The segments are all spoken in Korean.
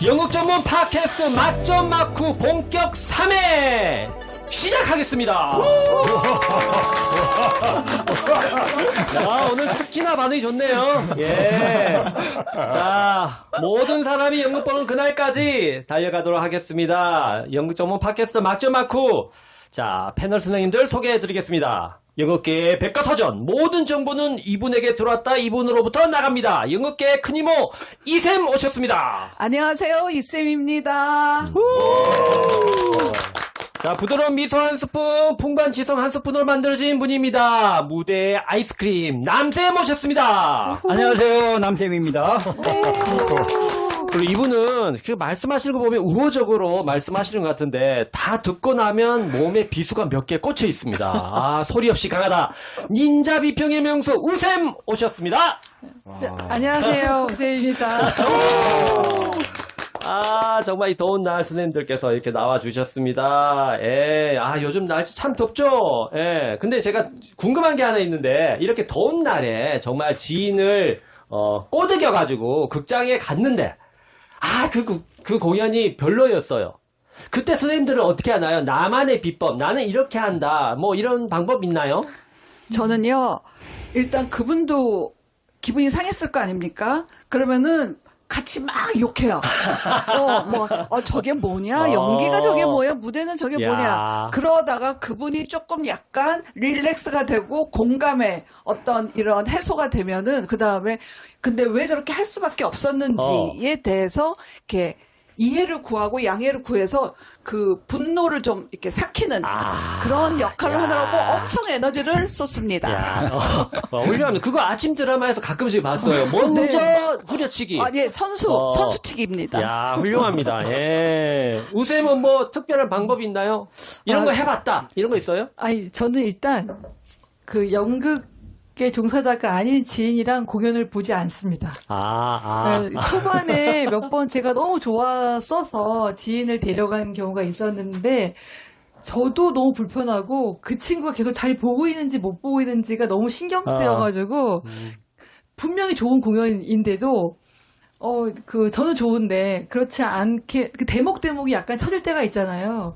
영국 전문 팟캐스트 맛점 마쿠 본격 3회 시작하겠습니다. 자, 오늘 특히나 반응이 좋네요. 예. 자, 모든 사람이 영국 보는 그날까지 달려가도록 하겠습니다. 영국 전문 팟캐스트 맛점 마쿠. 자, 패널 선생님들 소개해드리겠습니다. 영국계의 백과사전 모든 정보는 이분에게 들어왔다 이분으로부터 나갑니다. 영국계의 큰 이모 이쌤 오셨습니다. 안녕하세요, 이쌤입니다. 자, 부드러운 미소 한 스푼, 풍부한 지성 한 스푼으로 만들어진 분입니다. 무대의 아이스크림 남쌤 오셨습니다. 안녕하세요, 남쌤입니다. 그리고 이분은 그 말씀하시는 거 보면 우호적으로 말씀하시는 것 같은데 다 듣고 나면 몸에 비수가 몇 개 꽂혀 있습니다. 아, 소리 없이 강하다. 닌자 비평의 명수 우쌤 오셨습니다. 네, 안녕하세요, 우세입니다. 아, 정말 이 더운 날 선생님들께서 이렇게 나와주셨습니다. 예, 아, 요즘 날씨 참 덥죠? 예, 근데 제가 궁금한 게 하나 있는데, 이렇게 더운 날에 정말 지인을, 꼬드겨가지고 극장에 갔는데, 아, 그 공연이 별로였어요. 그때 선생님들은 어떻게 하나요? 나만의 비법, 나는 이렇게 한다, 뭐 이런 방법 있나요? 저는요, 일단 그분도 기분이 상했을 거 아닙니까? 그러면은 같이 막 욕해요. 저게 뭐냐? 연기가 저게 뭐야? 무대는 저게 야. 뭐냐? 그러다가 그분이 조금 약간 릴렉스가 되고 공감의 어떤 이런 해소가 되면은 그 다음에 근데 왜 저렇게 할 수밖에 없었는지에 대해서 이렇게 이해를 구하고 양해를 구해서 그 분노를 좀 이렇게 삭히는 그런 역할을 야. 하느라고 엄청 에너지를 쏟습니다. 야, 훌륭합니다. 그거 아침 드라마에서 가끔씩 봤어요. 먼저 후려치기. 예, 선수치기입니다. 야, 훌륭합니다. 예. 우쌤은 뭐 특별한 방법이 있나요? 이런 거 해봤다. 이런 거 있어요? 아니, 저는 일단 그 연극의 종사자가 아닌 지인이랑 공연을 보지 않습니다. 초반에 몇 번 제가 너무 좋았어서 지인을 데려간 경우가 있었는데 저도 너무 불편하고 그 친구가 계속 잘 보고 있는지 못 보고 있는지가 너무 신경 쓰여가지고 분명히 좋은 공연인데도 저는 좋은데 그렇지 않게 그 대목이 약간 처질 때가 있잖아요.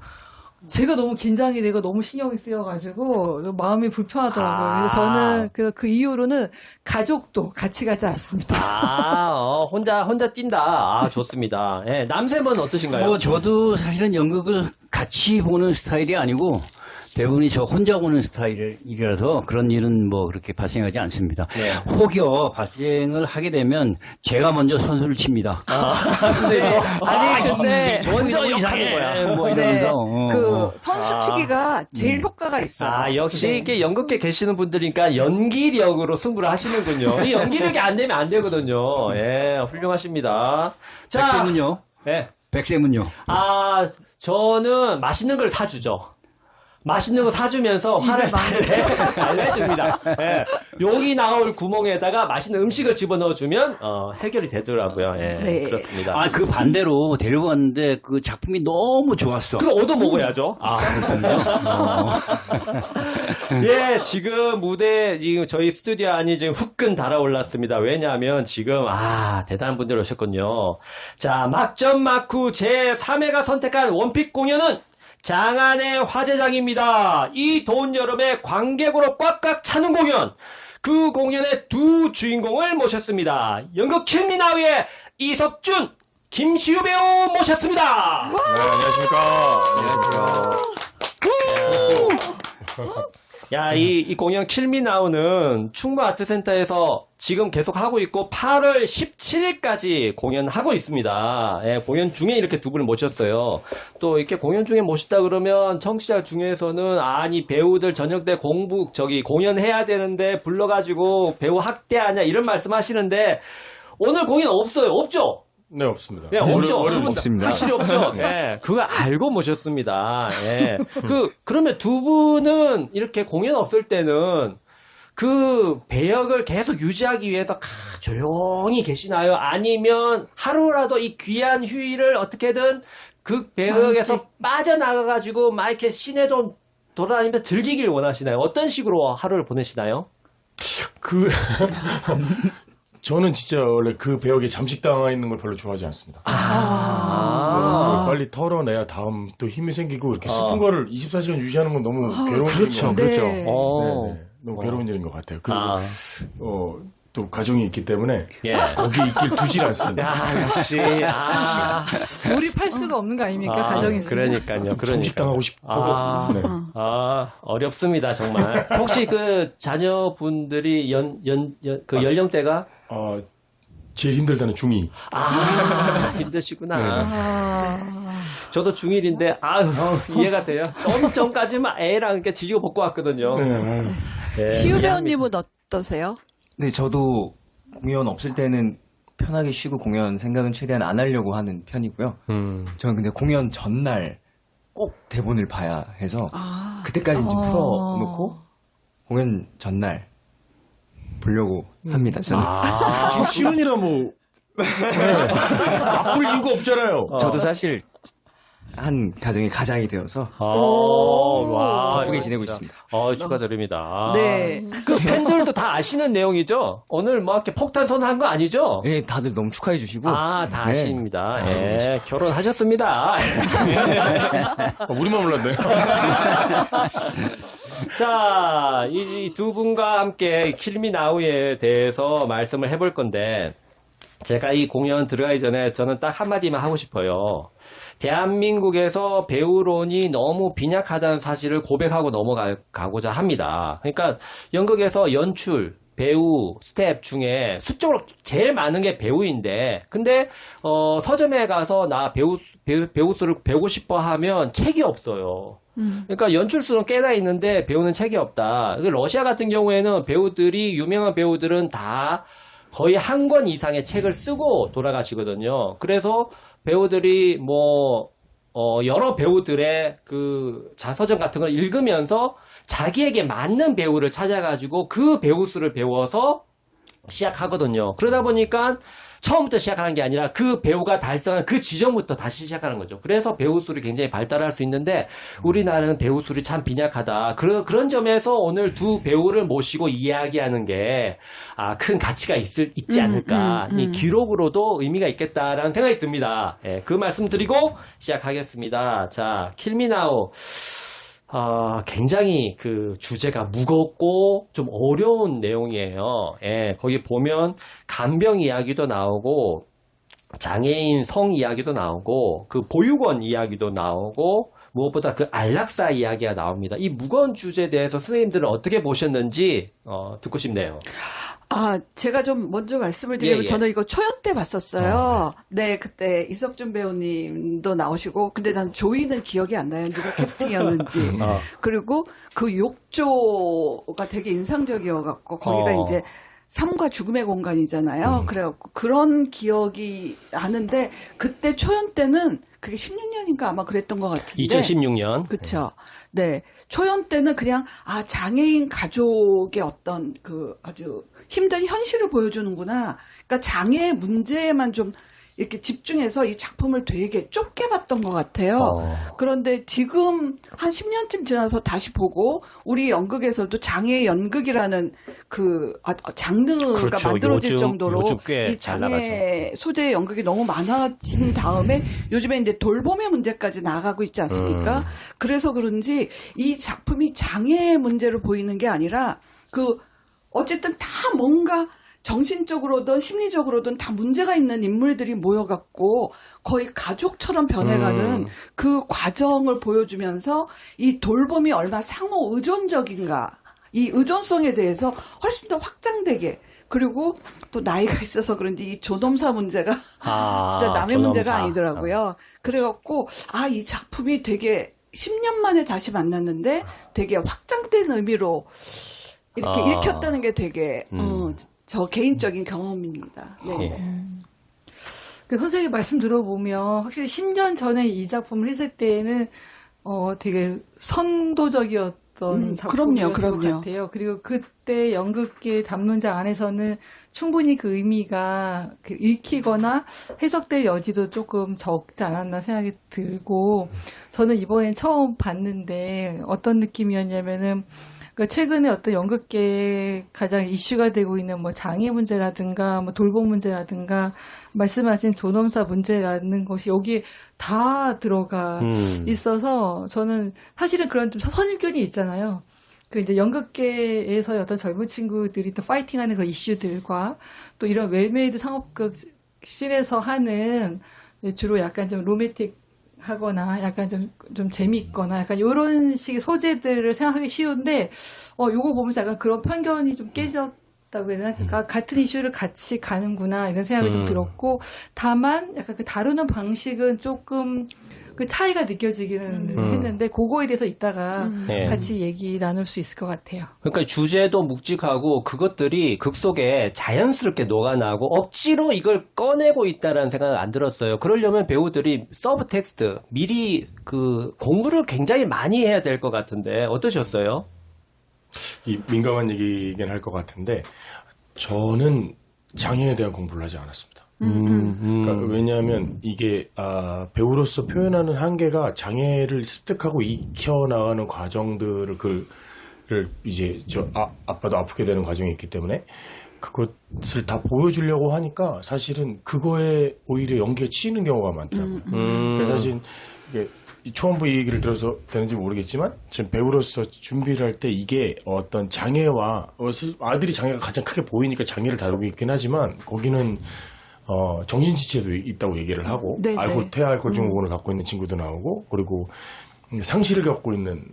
제가 너무 긴장이 되고 너무 신경이 쓰여가지고 마음이 불편하더라고요. 그래서 저는 그 이후로는 가족도 같이 가지 않습니다. 혼자 뛴다. 아, 좋습니다. 예, 남쌤은 어떠신가요? 저도 사실은 연극을 같이 보는 스타일이 아니고 대부분이 저 혼자 보는 스타일이라서 그런 일은 뭐 그렇게 발생하지 않습니다. 네. 혹여 발생을 하게 되면 제가 먼저 선수를 칩니다. 근데 먼저 이상해. 욕하는 거야. 뭐 네, 이러면서. 그 선수치기가 제일 효과가 있어요. 역시 네. 이렇게 연극계 계시는 분들이니까 연기력으로 승부를 하시는군요. 이 연기력이 안 되면 안 되거든요. 예, 훌륭하십니다. 자, 백쌤은요? 예. 백쌤은요? 저는 맛있는 걸 사주죠. 맛있는 거 사주면서 화를 달래줍니다. 예. 여기 나올 구멍에다가 맛있는 음식을 집어넣어주면, 해결이 되더라고요. 예. 네. 그렇습니다. 그 반대로 데려갔는데 그 작품이 너무 좋았어. 그럼 얻어먹어야죠. 그렇군요. 예, 지금 지금 저희 스튜디오 안이 지금 후끈 달아올랐습니다. 왜냐하면 지금, 대단한 분들 오셨군요. 자, 막점 마쿠 제3회가 선택한 원픽 공연은 장안의 화제장입니다. 이 더운 여름에 관객으로 꽉꽉 차는 공연. 그 공연의 두 주인공을 모셨습니다. 연극 킬미나우의 이석준, 김시우 배우 모셨습니다. 네, 안녕하십니까. 야, 이 공연 킬미나우는 충무 아트센터에서 지금 계속 하고 있고 8월 17일까지 공연하고 있습니다. 예, 공연 중에 이렇게 두 분을 모셨어요. 또 이렇게 공연 중에 모셨다 그러면 청취자 중에서는 배우들 저녁 때 공연해야 되는데 불러가지고 배우 학대하냐 이런 말씀 하시는데 오늘 공연 없죠? 네, 없습니다. 네, 없죠. 오늘 그분 없습니다. 확실히 없죠. 네, 그거 알고 모셨습니다. 예. 그러면 두 분은 이렇게 공연 없을 때는 그 배역을 계속 유지하기 위해서 조용히 계시나요? 아니면 하루라도 이 귀한 휴일을 어떻게든 그 배역에서 빠져나가가지고 막 이렇게 시내 좀 돌아다니면서 즐기길 원하시나요? 어떤 식으로 하루를 보내시나요? 저는 진짜 원래 그 배역에 잠식당해 있는 걸 별로 좋아하지 않습니다. 빨리 털어내야 다음 또 힘이 생기고 이렇게 슬픈 거를 24시간 유지하는 건 너무 괴로운 그렇죠, 일인 것 같아요. 그렇죠. 네. 네. 너무 괴로운 일인 것 같아요. 그리고 또 가정이 있기 때문에 예. 거기 있길 두질 않습니다. 야, 역시, 몰입할 수가 없는 거 아닙니까? 가정이 있으면. 그러니까요. 잠식당하고 싶고. 네. 어렵습니다, 정말. 혹시 그 자녀분들이 그 연령대가? 제일 힘들다는 중2. 힘드시구나. 저도 중1인데, 이해가 돼요. 좀 전까지만 애랑 이렇게 지지고 볶고 왔거든요. 네, 시우 이해합니다. 배우님은 어떠세요? 네, 저도 공연 없을 때는 편하게 쉬고 공연 생각은 최대한 안 하려고 하는 편이고요. 저는 근데 공연 전날 꼭 대본을 봐야 해서 그때까지 좀 풀어놓고 공연 전날 보려고 합니다. 저는 지금 시운이라 뭐 나쁠 이유가 없잖아요. 저도 사실 한 가정의 가장이 되어서 와, 바쁘게 지내고 있습니다. 축하드립니다. 네. 그 팬들도 다 아시는 내용이죠? 오늘 뭐 이렇게 폭탄 선언한 거 아니죠? 네, 다들 너무 축하해 주시고 다 네. 아십니다. 예, 결혼하셨습니다. 우리만 몰랐네. 자, 이 두 분과 함께 킬미나우에 대해서 말씀을 해볼 건데, 제가 이 공연 들어가기 전에 저는 딱 한마디만 하고 싶어요. 대한민국에서 배우론이 너무 빈약하다는 사실을 고백하고 넘어가고자 합니다. 그러니까 연극에서 연출, 배우, 스텝 중에 수적으로 제일 많은 게 배우인데, 근데 서점에 가서 나 배우수를 배우고 싶어 하면 책이 없어요. 그러니까 연출수는 꽤나 있는데 배우는 책이 없다. 러시아 같은 경우에는 배우들이, 유명한 배우들은 다 거의 한 권 이상의 책을 쓰고 돌아가시거든요. 그래서 배우들이 여러 배우들의 그 자서전 같은 걸 읽으면서 자기에게 맞는 배우를 찾아가지고 그 배우 수를 배워서 시작하거든요. 그러다 보니까 처음부터 시작하는 게 아니라 그 배우가 달성한 그 지점부터 다시 시작하는 거죠. 그래서 배우 수를 굉장히 발달할 수 있는데 우리나라는 배우 수를 참 빈약하다. 그런 점에서 오늘 두 배우를 모시고 이야기하는 게 큰 가치가 있지 않을까. 이 기록으로도 의미가 있겠다라는 생각이 듭니다. 예, 그 말씀 드리고 시작하겠습니다. 자, 킬미나우. 굉장히 그 주제가 무겁고 좀 어려운 내용이에요. 예, 거기 보면 간병 이야기도 나오고, 장애인 성 이야기도 나오고, 그 보육원 이야기도 나오고, 무엇보다 그 안락사 이야기가 나옵니다. 이 무거운 주제에 대해서 선생님들은 어떻게 보셨는지, 듣고 싶네요. 제가 좀 먼저 말씀을 드리면 예. 저는 이거 초연 때 봤었어요. 네, 그때 이석준 배우님도 나오시고, 근데 난 조이는 기억이 안 나요. 누가 캐스팅이었는지. 그리고 그 욕조가 되게 인상적이어갖고, 거기가 이제 삶과 죽음의 공간이잖아요. 그래갖고 그런 기억이 나는데, 그때 초연 때는 그게 16년인가 아마 그랬던 것 같은데. 2016년. 그쵸. 네. 초연 때는 그냥, 장애인 가족의 어떤 그 아주 힘든 현실을 보여주는구나. 그러니까 장애 문제에만 좀 이렇게 집중해서 이 작품을 되게 좁게 봤던 것 같아요. 그런데 지금 한 10년쯤 지나서 다시 보고 우리 연극에서도 장애 연극이라는 그 장르가 그렇죠. 만들어질 요즘 정도로 꽤 이 잘 장애 소재의 연극이 너무 많아진 다음에 요즘에 이제 돌봄의 문제까지 나아가고 있지 않습니까? 그래서 그런지 이 작품이 장애 문제로 보이는 게 아니라 어쨌든 다 뭔가 정신적으로든 심리적으로든 다 문제가 있는 인물들이 모여갖고 거의 가족처럼 변해가는 그 과정을 보여주면서 이 돌봄이 얼마나 상호 의존적인가, 이 의존성에 대해서 훨씬 더 확장되게, 그리고 또 나이가 있어서 그런지 이 존엄사 문제가 진짜 남의 존엄사. 문제가 아니더라고요. 그래갖고 이 작품이 되게 10년 만에 다시 만났는데 되게 확장된 의미로 이렇게 읽혔다는 게 되게 저 개인적인 경험입니다. 네. 그 선생님 말씀 들어보면 확실히 10년 전에 이 작품을 했을 때에는 되게 선도적이었던 작품이었던 그럼요. 것 같아요. 그리고 그때 연극계 담론장 안에서는 충분히 그 의미가 읽히거나 해석될 여지도 조금 적지 않았나 생각이 들고, 저는 이번에 처음 봤는데 어떤 느낌이었냐면은 그러니까 최근에 어떤 연극계에 가장 이슈가 되고 있는 뭐 장애 문제라든가 뭐 돌봄 문제라든가 말씀하신 존엄사 문제라는 것이 여기에 다 들어가 있어서 저는 사실은 그런 좀 선입견이 있잖아요. 그 이제 연극계에서 어떤 젊은 친구들이 또 파이팅하는 그런 이슈들과 또 이런 웰메이드 상업극 씬에서 하는 주로 약간 좀 로맨틱 하거나 약간 좀 재미있거나 약간 이런 식의 소재들을 생각하기 쉬운데 요거 보면서 약간 그런 편견이 좀 깨졌다고 해야 되나? 그러니까 같은 이슈를 같이 가는구나 이런 생각이 좀 들었고 다만 약간 그 다루는 방식은 조금 그 차이가 느껴지기는 했는데 그거에 대해서 이따가 네. 같이 얘기 나눌 수 있을 것 같아요. 그러니까 주제도 묵직하고 그것들이 극 속에 자연스럽게 녹아나고 억지로 이걸 꺼내고 있다라는 생각은 안 들었어요. 그러려면 배우들이 서브 텍스트 미리 그 공부를 굉장히 많이 해야 될 것 같은데 어떠셨어요? 이 민감한 얘기긴 할 것 같은데 저는 장애에 대한 공부를 하지 않았습니다. 그러니까 왜냐하면 이게 배우로서 표현하는 한계가 장애를 습득하고 익혀나가는 과정들을 이제 아빠도 아프게 되는 과정이 있기 때문에 그것을 다 보여주려고 하니까 사실은 그거에 오히려 연기에 치이는 경우가 많더라고요. 그래서 사실 이게 초반부 얘기를 들어서 되는지 모르겠지만 지금 배우로서 준비를 할 때 이게 어떤 장애와 아들이 장애가 가장 크게 보이니까 장애를 다루고 있긴 하지만 거기는 정신지체도 있다고 얘기를 하고, 네, 네. 태아알코올 증후군을 갖고 있는 친구도 나오고, 그리고 상실을 갖고 있는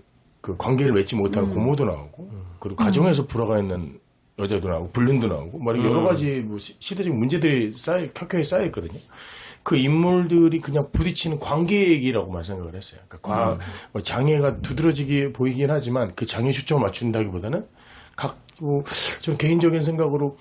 그 관계를 맺지 못하는 고모도 나오고, 그리고 가정에서 불화가 있는 여자도 나오고, 불륜도 나오고, 뭐 여러 가지 뭐 시대적인 문제들이 켜켜이 쌓여 있거든요. 그 인물들이 그냥 부딪히는 관계 얘기라고만 생각을 했어요. 그러니까 뭐 장애가 두드러지게 보이긴 하지만 그 장애 초점을 맞춘다기보다는 저는 개인적인 생각으로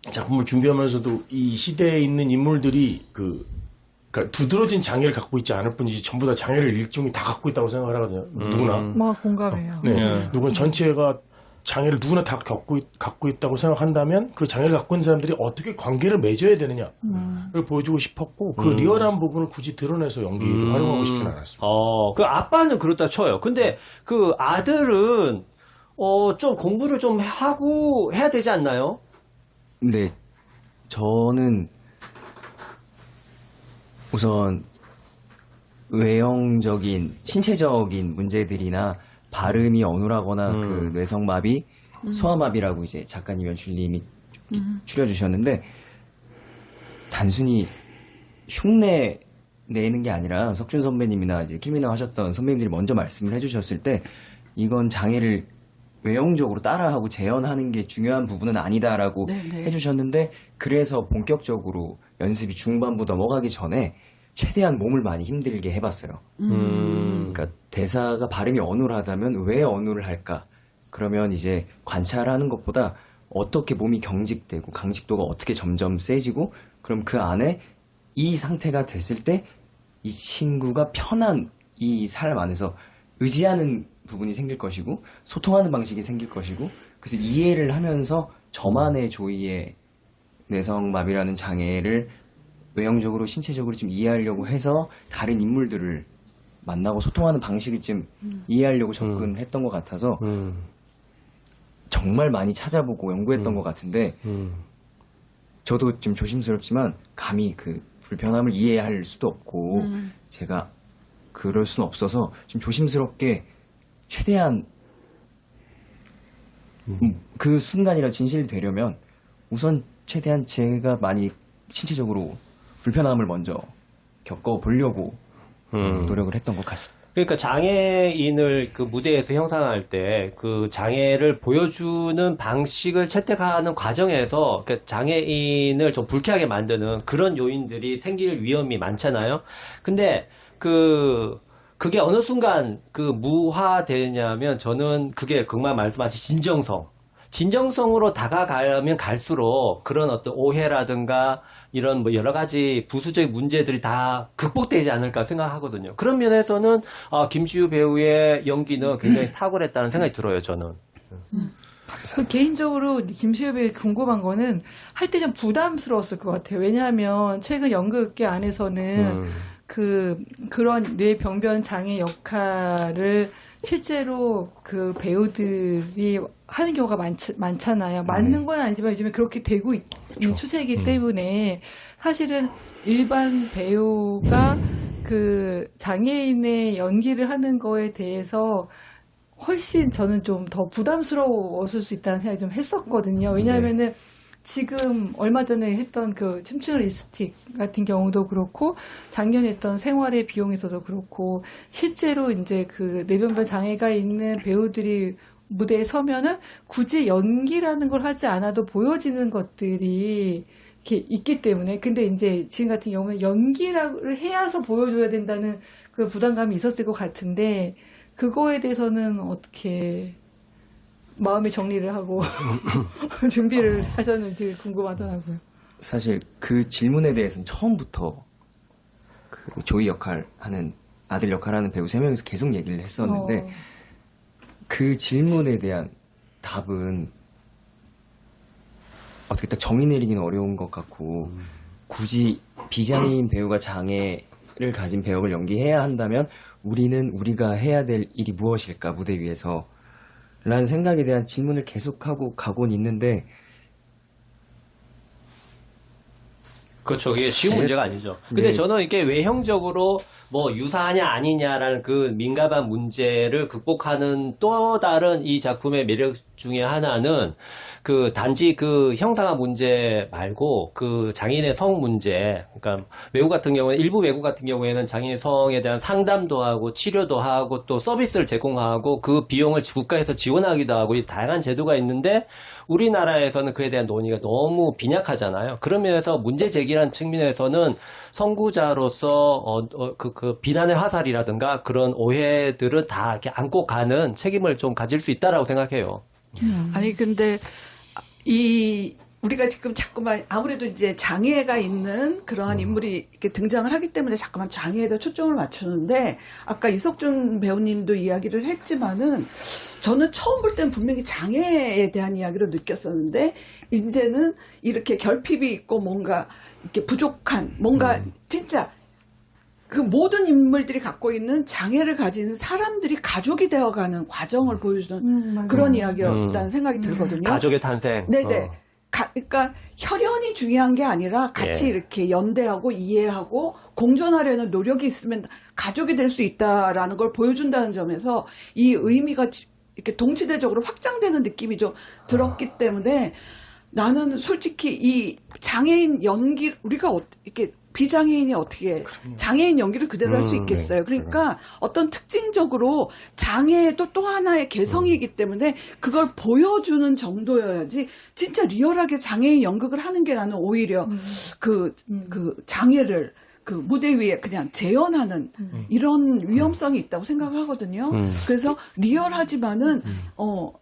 작품을 준비하면서도 이 시대에 있는 인물들이 그러니까 두드러진 장애를 갖고 있지 않을 뿐이지 전부 다 장애를 일종이 다 갖고 있다고 생각을 하거든요. 누구나. 막 공감해요. 네. 누구나 전체가 장애를 누구나 다 갖고 있다고 생각한다면 그 장애를 갖고 있는 사람들이 어떻게 관계를 맺어야 되느냐를 보여주고 싶었고 그 리얼한 부분을 굳이 드러내서 연기를 활용하고 싶지는 않았습니다. 그 아빠는 그렇다 쳐요. 근데 그 아들은 좀 공부를 좀 하고 해야 되지 않나요? 근데 저는 우선 외형적인 신체적인 문제들이나 발음이 어눌하거나 그 뇌성마비, 소아마비라고 이제 작가님 연출님이 추려주셨는데 단순히 흉내 내는 게 아니라 석준 선배님이나 이제 킬미나 하셨던 선배님들이 먼저 말씀을 해주셨을 때 이건 장애를 외형적으로 따라하고 재현하는 게 중요한 부분은 아니다라고 네네. 해주셨는데 그래서 본격적으로 연습이 중반부 넘어가기 전에 최대한 몸을 많이 힘들게 해봤어요. 그러니까 대사가 발음이 어눌하다면 왜 어눌을 할까? 그러면 이제 관찰하는 것보다 어떻게 몸이 경직되고 강직도가 어떻게 점점 세지고 그럼 그 안에 이 상태가 됐을 때 이 친구가 편한 이 삶 안에서 의지하는 부분이 생길 것이고 소통하는 방식이 생길 것이고 그래서 이해를 하면서 저만의 조이의 뇌성마비라는 장애를 외형적으로 신체적으로 좀 이해하려고 해서 다른 인물들을 만나고 소통하는 방식을 좀 이해하려고 접근했던 것 같아서 정말 많이 찾아보고 연구했던 것 같은데 저도 좀 조심스럽지만 감히 그 불편함을 이해할 수도 없고 제가 그럴 수는 없어서 좀 조심스럽게 최대한 그 순간이라 진실이 되려면 우선 최대한 제가 많이 신체적으로 불편함을 먼저 겪어보려고 노력을 했던 것 같습니다. 그러니까 장애인을 그 무대에서 형상할 때 그 장애를 보여주는 방식을 채택하는 과정에서 그 장애인을 좀 불쾌하게 만드는 그런 요인들이 생길 위험이 많잖아요. 근데 그게 어느 순간 그 무화되냐면 저는 그게 정말 말씀하신 진정성으로 다가가면 갈수록 그런 어떤 오해라든가 이런 뭐 여러 가지 부수적 문제들이 다 극복되지 않을까 생각하거든요. 그런 면에서는 김시우 배우의 연기는 굉장히 탁월했다는 생각이 들어요, 저는. 개인적으로 김시우 배우 궁금한 거는 할 때 좀 부담스러웠을 것 같아요. 왜냐하면 최근 연극계 안에서는 그런 뇌병변 장애 역할을 실제로 그 배우들이 하는 경우가 많잖아요. 맞는 건 아니지만 요즘에 그렇게 되고 있는 추세이기 때문에 사실은 일반 배우가 그 장애인의 연기를 하는 거에 대해서 훨씬 저는 좀 더 부담스러웠을 수 있다는 생각이 좀 했었거든요. 왜냐하면은 지금 얼마 전에 했던 그 춤추는 립스틱 같은 경우도 그렇고 작년에 했던 생활의 비용에서도 그렇고 실제로 이제 그 뇌변변 장애가 있는 배우들이 무대에 서면은 굳이 연기라는 걸 하지 않아도 보여지는 것들이 이렇게 있기 때문에 근데 이제 지금 같은 경우는 연기를 해야서 보여줘야 된다는 그 부담감이 있었을 것 같은데 그거에 대해서는 어떻게 마음의 정리를 하고 준비를 하셨는지 궁금하더라고요. 사실 그 질문에 대해서는 처음부터 그 조이 역할 하는 아들 역할 하는 배우 3명이서 계속 얘기를 했었는데 그 질문에 대한 답은 어떻게 딱 정의 내리기는 어려운 것 같고 굳이 비장애인 배우가 장애를 가진 배역을 연기해야 한다면 우리는 우리가 해야 될 일이 무엇일까 무대 위에서 라는 생각에 대한 질문을 계속하고 가곤 있는데 그렇죠. 이게 쉬운 문제가 아니죠. 근데 네. 저는 이게 외형적으로 뭐 유사하냐 아니냐라는 그 민감한 문제를 극복하는 또 다른 이 작품의 매력 중에 하나는 그 단지 그 형상화 문제 말고 그 장인의 성 문제. 그러니까 외국 같은 경우에 일부 외국 같은 경우에는 장인의 성에 대한 상담도 하고 치료도 하고 또 서비스를 제공하고 그 비용을 국가에서 지원하기도 하고 이 다양한 제도가 있는데 우리나라에서는 그에 대한 논의가 너무 빈약하잖아요. 그런 면에서 문제 제기라는 측면에서는 선구자로서 그 비난의 화살이라든가 그런 오해들을 다 이렇게 안고 가는 책임을 좀 가질 수 있다라고 생각해요. 아니 근데 우리가 지금 자꾸만 아무래도 이제 장애가 있는 그러한 인물이 이렇게 등장을 하기 때문에 자꾸만 장애에다 초점을 맞추는데 아까 이석준 배우님도 이야기를 했지만은 저는 처음 볼 때는 분명히 장애에 대한 이야기로 느꼈었는데 이제는 이렇게 결핍이 있고 뭔가 이렇게 부족한 뭔가 진짜 그 모든 인물들이 갖고 있는 장애를 가진 사람들이 가족이 되어가는 과정을 보여주는 맞아요. 그런 이야기였다는 생각이 들거든요. 가족의 탄생. 네네. 그러니까 혈연이 중요한 게 아니라 같이 예. 이렇게 연대하고 이해하고 공존하려는 노력이 있으면 가족이 될 수 있다라는 걸 보여준다는 점에서 이 의미가 이렇게 동시대적으로 확장되는 느낌이 좀 들었기 때문에 나는 솔직히 이 장애인 연기 우리가 이렇게 비장애인이 어떻게 장애인 연기를 그대로 할 수 있겠어요. 그러니까 어떤 특징적으로 장애도 또 하나의 개성이기 때문에 그걸 보여주는 정도여야지 진짜 리얼하게 장애인 연극을 하는 게 나는 오히려 그 장애를 그 무대 위에 그냥 재현하는 이런 위험성이 있다고 생각하거든요. 그래서 리얼하지만은 뭐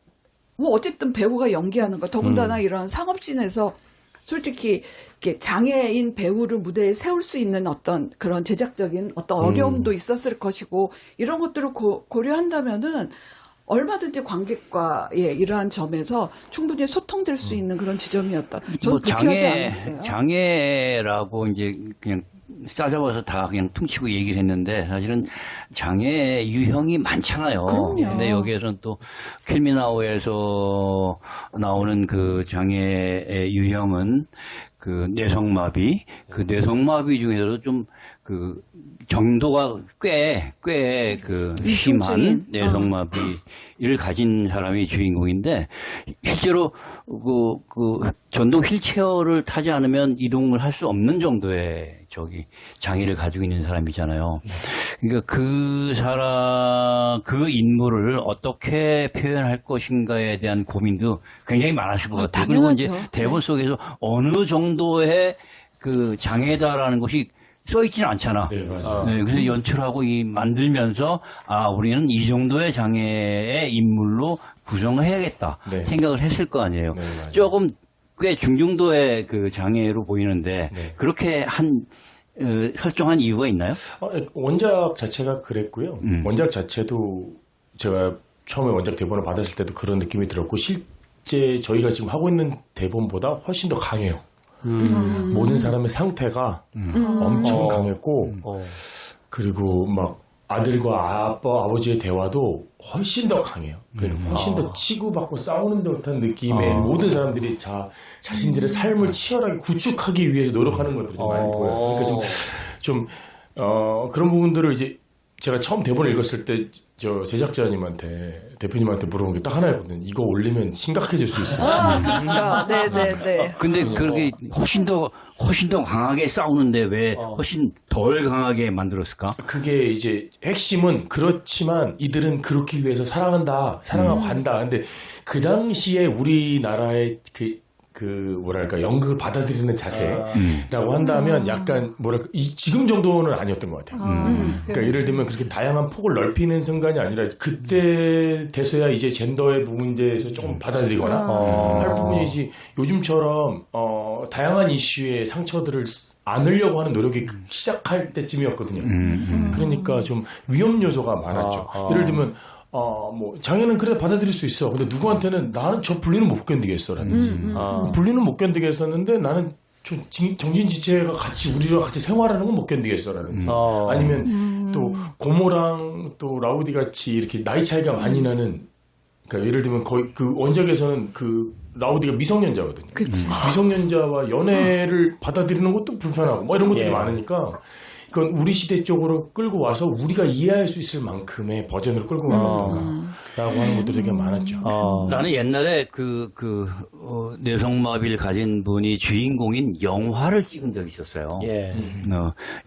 어쨌든 배우가 연기하는 거 더군다나 이런 상업씬에서 솔직히 이렇게 장애인 배우를 무대에 세울 수 있는 어떤 그런 제작적인 어떤 어려움도 있었을 것이고 이런 것들을 고려한다면은 얼마든지 관객과의 이러한 점에서 충분히 소통될 수 있는 그런 지점이었다. 저는 뭐 불쾌하지 않았어요. 장애라고 이제 그냥 싸잡아서 다 그냥 퉁치고 얘기를 했는데 사실은 장애 유형이 많잖아요. 그럼요. 근데 여기에서는 또 킬미나오에서 나오는 그 장애의 유형은 그 뇌성마비, 그 뇌성마비 중에서도 좀 그 정도가 꽤 그 심한 중증인? 뇌성마비를 가진 사람이 주인공인데 실제로 그 전동 휠체어를 타지 않으면 이동을 할 수 없는 정도의 장애를 가지고 있는 사람이잖아요. 그러니까 그 인물을 어떻게 표현할 것인가에 대한 고민도 굉장히 많았을 것 같아요. 그리고 이제 당연하죠. 대본 속에서 어느 정도의 그 장애다라는 것이 써 있지는 않잖아. 네, 맞아요. 네, 그래서 연출하고 만들면서 우리는 이 정도의 장애의 인물로 구성을 해야겠다 네. 생각을 했을 거 아니에요. 네, 맞아요. 조금 꽤 중정도의 그 장애로 보이는데 네. 그렇게 설정한 이유가 있나요? 원작 자체가 그랬고요. 원작 자체도 제가 처음에 원작 대본을 받았을 때도 그런 느낌이 들었고 실제 저희가 지금 하고 있는 대본보다 훨씬 더 강해요. 모든 사람의 상태가 엄청 강했고 그리고 막 아들과 아버지의 대화도 훨씬 더 강해요. 그러니까 훨씬 더 치고받고 싸우는 듯한 느낌의 모든 사람들이 자신들의 삶을 치열하게 구축하기 위해서 노력하는 것들이 좀 많이 보여요. 그러니까 그런 부분들을 이제 제가 처음 대본을 읽었을 때 저 제작자님한테 대표님한테 물어본 게 딱 하나였거든요. 이거 올리면 심각해질 수 있어요. 그렇죠. 네네네. 근데 그렇게 훨씬 더 강하게 싸우는데 왜 훨씬 덜 강하게 만들었을까? 그게 이제 핵심은 그렇지만 이들은 그렇기 위해서 사랑하고 간다. 근데 그 당시에 우리나라의 뭐랄까 연극을 받아들이는 자세라고 한다면 약간 뭐랄까 지금 정도는 아니었던 것 같아요. 그러니까 예를 들면 그렇게 다양한 폭을 넓히는 순간이 아니라 그때 돼서야 이제 젠더의 문제에서 조금 받아들이거나 할 부분이지 요즘처럼 다양한 이슈의 상처들을 안으려고 하는 노력이 시작할 때쯤이었거든요. 그러니까 좀 위험 요소가 많았죠. 예를 들면 장애는 그래 받아들일 수 있어. 근데 누구한테는 나는 저 분리는 못 견디겠어라든지. 분리는 못 견디겠었는데 나는 정신지체가 우리랑 같이 생활하는 건 못 견디겠어라든지. 아니면 또 고모랑 또 라우디 같이 이렇게 나이 차이가 많이 나는, 그러니까 예를 들면 거의 그 원작에서는 그 라우디가 미성년자거든요. 미성년자와 연애를 받아들이는 것도 불편하고 뭐 이런 것들이 많으니까 그건 우리 시대 쪽으로 끌고 와서 우리가 이해할 수 있을 만큼의 버전으로 끌고 가는가라고 하는 것들이 되게 많았죠. 나는 옛날에 뇌성마비를 가진 분이 주인공인 영화를 찍은 적이 있었어요. 예.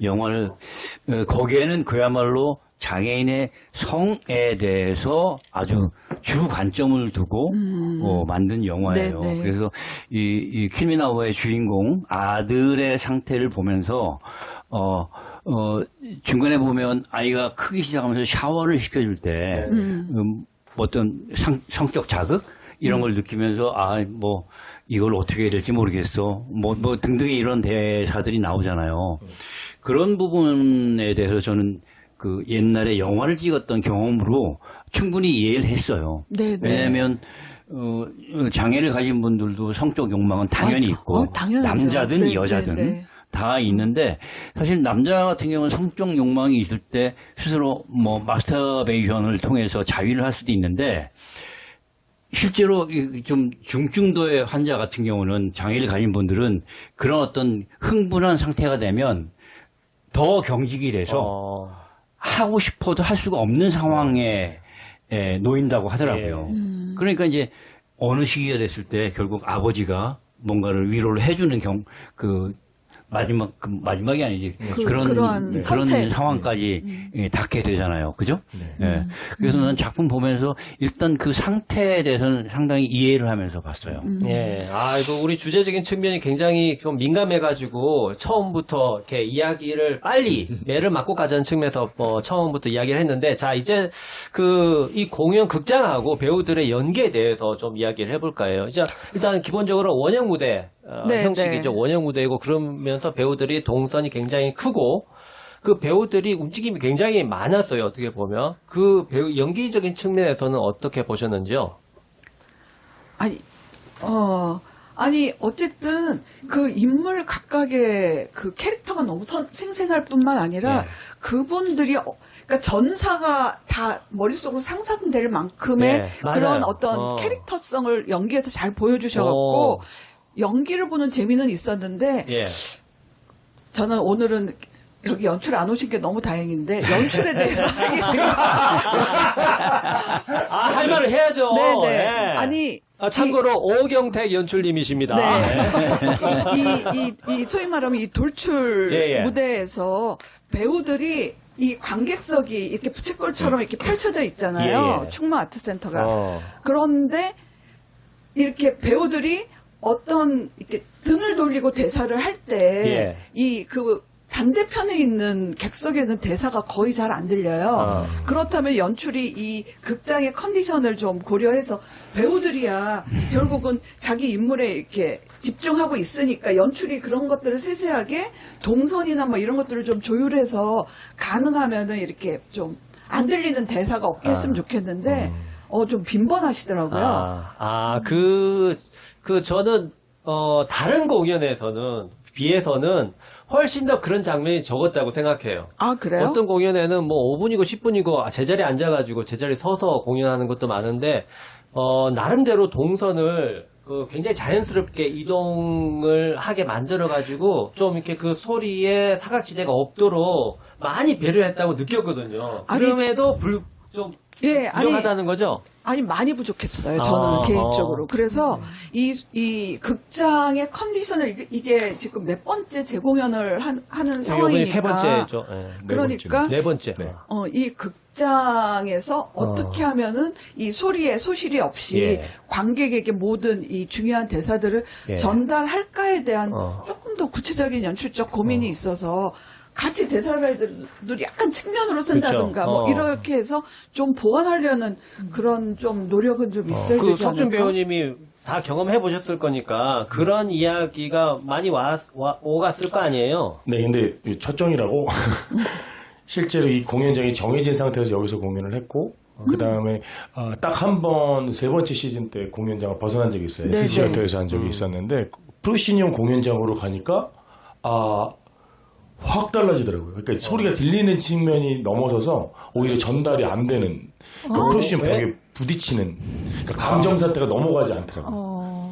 영화를 거기에는 그야말로 장애인의 성에 대해서 아주 주 관점을 두고 만든 영화예요. 네네. 그래서 이 킬미나우의 주인공 아들의 상태를 보면서 중간에 보면 아이가 크기 시작하면서 샤워를 시켜줄 때 어떤 성적 자극 이런 걸 느끼면서 이걸 어떻게 해야 될지 모르겠어 뭐 등등의 이런 대사들이 나오잖아요. 그런 부분에 대해서 저는 그 옛날에 영화를 찍었던 경험으로 충분히 이해를 했어요. 네네. 왜냐하면 장애를 가진 분들도 성적 욕망은 당연히 있고 당연하죠. 남자든 네, 여자든 네, 네. 다 있는데 사실 남자 같은 경우는 성적 욕망이 있을 때 스스로 마스터베이션을 통해서 자위를 할 수도 있는데 실제로 좀 중증도의 환자 같은 경우는 장애를 가진 분들은 그런 어떤 흥분한 상태가 되면 더 경직이 돼서 하고 싶어도 할 수가 없는 상황에 놓인다고 하더라고요. 그러니까 이제 어느 시기가 됐을 때 결국 아버지가 뭔가를 위로를 해주는 마지막이 아니지. 그런 선택. 상황까지 닿게 되잖아요. 그죠? 예. 그래서 저는 작품 보면서 일단 그 상태에 대해서는 상당히 이해를 하면서 봤어요. 예. 이거 우리 주제적인 측면이 굉장히 좀 민감해가지고, 처음부터 이렇게 이야기를 빨리 애를 맞고 가자는 측면에서 처음부터 이야기를 했는데, 자, 이제 이 공연 극장하고 배우들의 연기에 대해서 좀 이야기를 해볼까요? 이제 일단 기본적으로 원형 무대, 네, 형식이죠. 네. 원형 무대이고, 그러면서 배우들이 동선이 굉장히 크고, 그 배우들이 움직임이 굉장히 많았어요. 어떻게 보면. 그 배우, 연기적인 측면에서는 어떻게 보셨는지요? 아니, 어쨌든 그 인물 각각의 그 캐릭터가 너무 생생할 뿐만 아니라 그분들이 그러니까 전사가 다 머릿속으로 상상될 만큼의 네, 맞아요. 그런 어떤 캐릭터성을 연기에서 잘 보여주셔갖고 연기를 보는 재미는 있었는데 예. 저는 오늘은 여기 연출 안 오신 게 너무 다행인데 연출에 대해서 할 말을 해야죠. 네네. 예. 아니 참고로 오경택 연출님이십니다. 네. 이 소위 말하면 이 돌출 예. 무대에서 배우들이 이 관객석이 이렇게 부채꼴처럼 이렇게 펼쳐져 있잖아요. 예. 충무 아트센터가. 그런데 이렇게 배우들이 어떤 이렇게 등을 돌리고 대사를 할 때 이 반대편에 있는 객석에는 대사가 거의 잘 안 들려요. 그렇다면 연출이 이 극장의 컨디션을 좀 고려해서 배우들이야 결국은 자기 인물에 이렇게 집중하고 있으니까 연출이 그런 것들을 세세하게 동선이나 뭐 이런 것들을 좀 조율해서 가능하면은 이렇게 좀 안 들리는 대사가 없게 했으면 좋겠는데 좀 빈번하시더라고요. 저는, 다른 공연에서는 비해서는 훨씬 더 그런 장면이 적었다고 생각해요. 아, 그래요? 어떤 공연에는 뭐 5분이고 10분이고 제자리에 앉아가지고 제자리에 서서 공연하는 것도 많은데 나름대로 동선을 굉장히 자연스럽게 이동을 하게 만들어가지고 좀 이렇게 그 소리에 사각지대가 없도록 많이 배려했다고 느꼈거든요. 아니, 그럼에도 좀 예, 아니, 부족하다는 거죠? 아니 많이 부족했어요. 저는 개인적으로. 그래서 이 극장의 컨디션을 이게 지금 몇 번째 재공연을 하는 상황이니까. 이번이 세 번째죠. 예. 그러니까 네 번째. 네. 이 극장에서 어떻게 하면은 이 소리에 소실이 없이 예. 관객에게 모든 이 중요한 대사들을 예. 전달할까에 대한 조금 더 구체적인 연출적 고민이 있어서 같이 대사를 약간 측면으로 쓴다든가 그쵸. 뭐 이렇게 해서 좀 보완하려는 그런 좀 노력은 좀 있어야 그 되지 석준 않을까? 배우님이 다 경험해 보셨을 거니까 그런 이야기가 많이 오갔을 거 아니에요? 네, 근데 이 첫정이라고 실제로 이 공연장이 정해진 상태에서 여기서 공연을 했고 그 다음에 딱 한 번 세 번째 시즌 때 공연장을 벗어난 적이 있어요. 네, SC어터에서 한 적이 있었는데 프루시니움 공연장으로 가니까 확 달라지더라고요. 그러니까 소리가 들리는 측면이 넘어서서 오히려 전달이 안 되는 그러니까 프루시니움 왜? 벽에 부딪히는 그러니까 감정 상태가 넘어가지 않더라고요.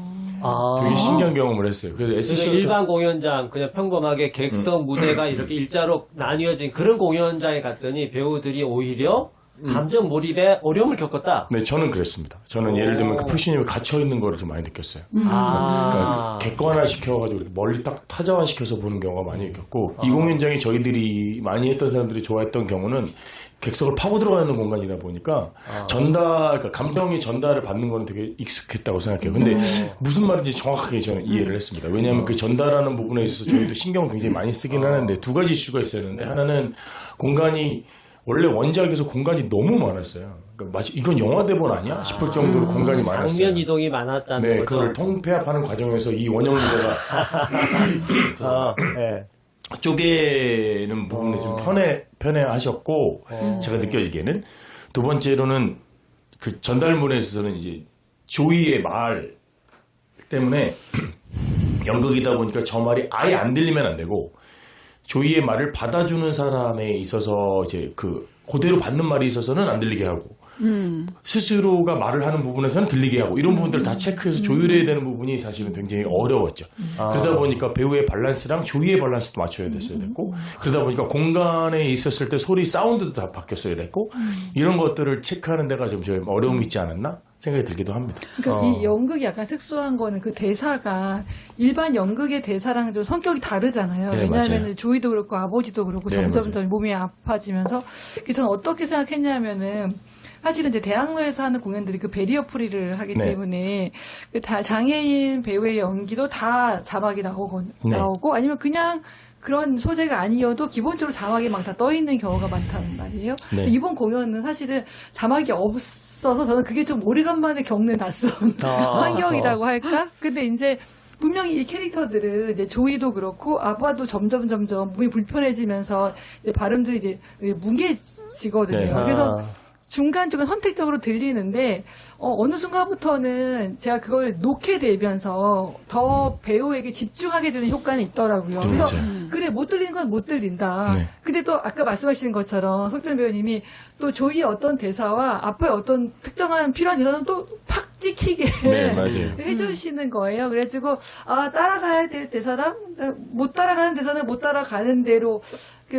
되게 신기한 경험을 했어요. 그래서 그러니까 SC어터 일반 공연장 그냥 평범하게 객석 무대가 이렇게 일자로 나뉘어진 그런 공연장에 갔더니 배우들이 오히려 감정 몰입에 어려움을 겪었다. 네, 저는 그랬습니다. 저는 예를 들면 그 프루시니움에 갇혀 있는 거를 좀 많이 느꼈어요. 그러니까 객관화 시켜가지고 이렇게 멀리 딱 타자화 시켜서 보는 경우가 많이 있었고 이 공연장이 저희들이 많이 했던 사람들이 좋아했던 경우는 객석을 파고 들어가는 공간이다 보니까 그러니까 감정의 전달을 받는 거는 되게 익숙했다고 생각해요. 근데 무슨 말인지 정확하게 저는 이해를 했습니다. 왜냐하면 그 전달하는 부분에 있어서 저희도 신경을 굉장히 많이 쓰긴 하는데 두 가지 이슈가 있었는데 하나는 공간이 원래 원작에서 공간이 너무 많았어요. 그러니까 마치 이건 영화 대본 아니야? 싶을 정도로 공간이 많았어요. 장면 이동이 많았다는 네, 거죠. 그걸 통폐합하는 과정에서 이 원형 무대가 네. 쪼개는 부분이 좀 편해하셨고 제가 느껴지기에는 두 번째로는 그 전달물에 있어서는 이제 조이의 말 때문에 연극이다 보니까 저 말이 아예 안 들리면 안 되고 조이의 말을 받아주는 사람에 있어서 이제 그대로 받는 말이 있어서는 안 들리게 하고 스스로가 말을 하는 부분에서는 들리게 하고 이런 부분들을 다 체크해서 조율해야 되는 부분이 사실은 굉장히 어려웠죠. 그러다 보니까 배우의 밸런스랑 조이의 밸런스도 맞춰야 됐어야 됐고 그러다 보니까 공간에 있었을 때 소리 사운드도 다 바뀌었어야 됐고 이런 것들을 체크하는 데가 좀 어려움이 있지 않았나 생각이 들기도 합니다. 그러니까 이 연극이 약간 특수한 거는 그 대사가 일반 연극의 대사랑 좀 성격이 다르잖아요. 네, 왜냐하면 맞아요. 조이도 그렇고 아버지도 그렇고 네, 점점 몸이 아파지면서 저는 어떻게 생각했냐면은 사실은 이제 대학로에서 하는 공연들이 그 베리어 프리를 하기 네. 때문에 그 다 장애인 배우의 연기도 다 자막이 나오고 아니면 그냥 그런 소재가 아니어도 기본적으로 자막이 막 다 떠 있는 경우가 많다는 말이에요. 네. 이번 공연은 사실은 자막이 없어서 저는 그게 좀 오래간만에 겪는 낯선 환경이라고 할까? 근데 이제 분명히 이 캐릭터들은 이제 조이도 그렇고 아빠도 점점 몸이 불편해지면서 이제 발음들이 이제 뭉개지거든요. 네. 그래서 중간중간 선택적으로 들리는데 어느 순간부터는 제가 그걸 놓게 되면서 더 배우에게 집중하게 되는 효과는 있더라고요. 그래서 그래 못 들리는 건 못 들린다. 네. 근데 또 아까 말씀하신 것처럼 석준 배우님이 또 조이의 어떤 대사와 아빠의 어떤 특정한 필요한 대사는 또 팍 찍히게 네, 맞아요. 해주시는 거예요. 그래가지고 따라가야 될 대사랑 못 따라가는 대사는 못 따라가는 대로